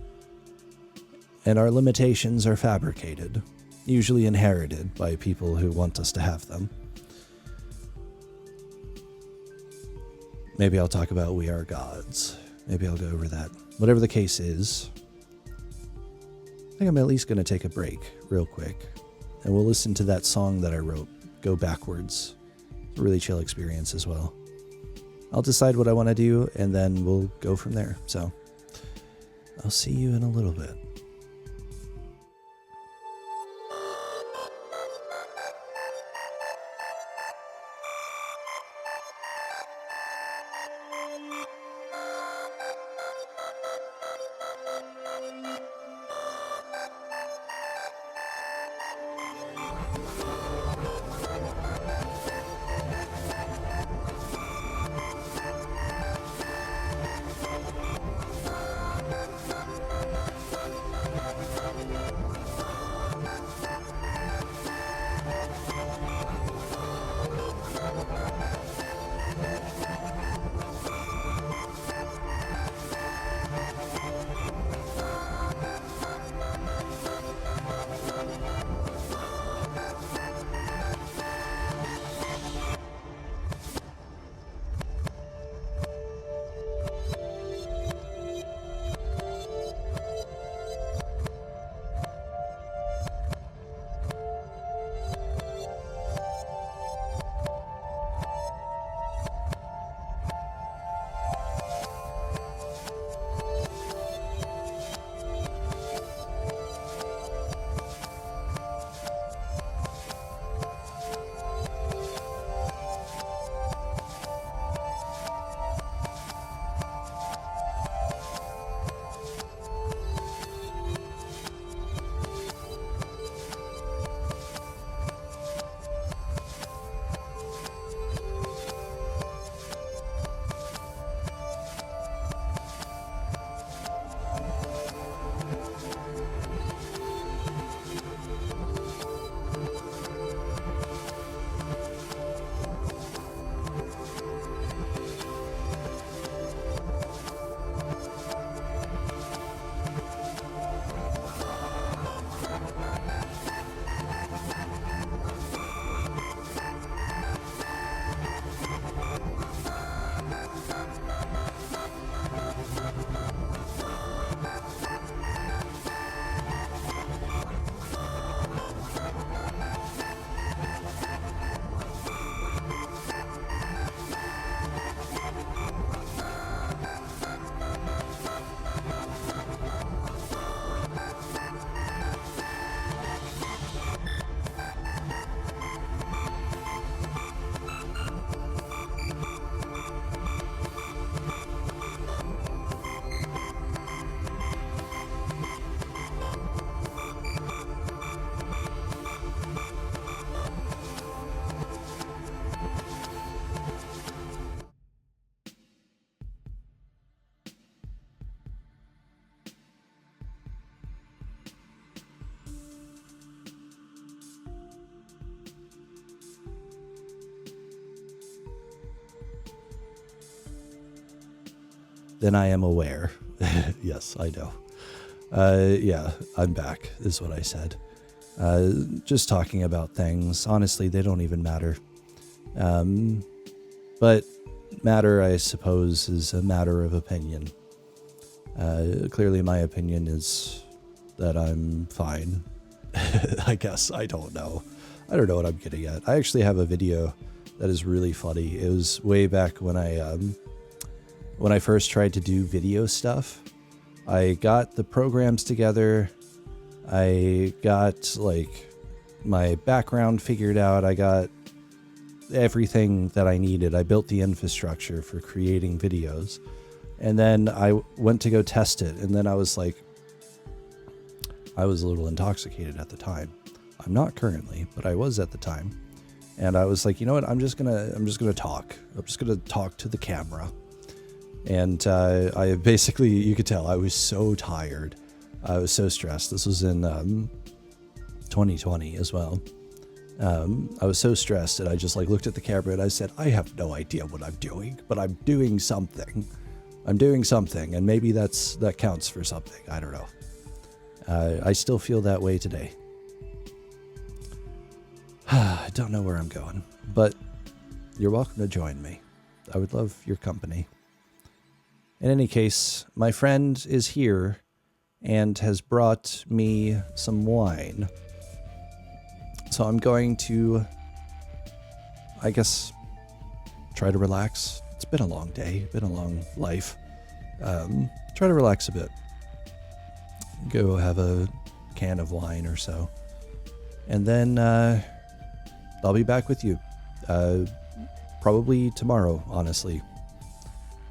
And our limitations are fabricated, usually inherited by people who want us to have them. Maybe I'll talk about We Are Gods. Maybe I'll go over that. Whatever the case is, I think I'm at least going to take a break real quick. And we'll listen to that song that I wrote, Go Backwards. It's a really chill experience as well. I'll decide what I want to do, and then we'll go from there. So I'll see you in a little bit. Then I am aware. Yes, I know. Yeah, I'm back, is what I said. Just talking about things. Honestly, they don't even matter. But matter, I suppose, is a matter of opinion. Clearly, my opinion is that I'm fine. I guess. I don't know. I don't know what I'm getting at. I actually have a video that is really funny. It was way back when I first tried to do video stuff. I got the programs together. I got like my background figured out. I got everything that I needed. I built the infrastructure for creating videos. And then I went to go test it. And then I was like, I was a little intoxicated at the time. I'm not currently, but I was at the time. And I was like, you know what? I'm just gonna talk. I'm just gonna talk to the camera. And I basically, you could tell I was so tired. I was so stressed. This was in 2020 as well. I was so stressed that I just like looked at the camera and I said, I have no idea what I'm doing, but I'm doing something. I'm doing something, and maybe that counts for something. I don't know. I still feel that way today. I don't know where I'm going, but you're welcome to join me. I would love your company. In any case, my friend is here and has brought me some wine. So I'm going to, I guess, try to relax. It's been a long day, been a long life. Try to relax a bit. Go have a can of wine or so. And then I'll be back with you. Probably tomorrow, honestly.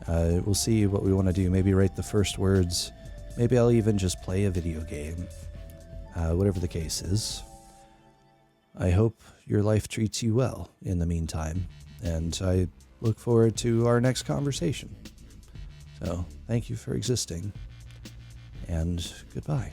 We'll see what we want to do. Maybe write the first words. Maybe I'll even just play a video game. Whatever the case is. I hope your life treats you well in the meantime. And I look forward to our next conversation. So, thank you for existing. And goodbye.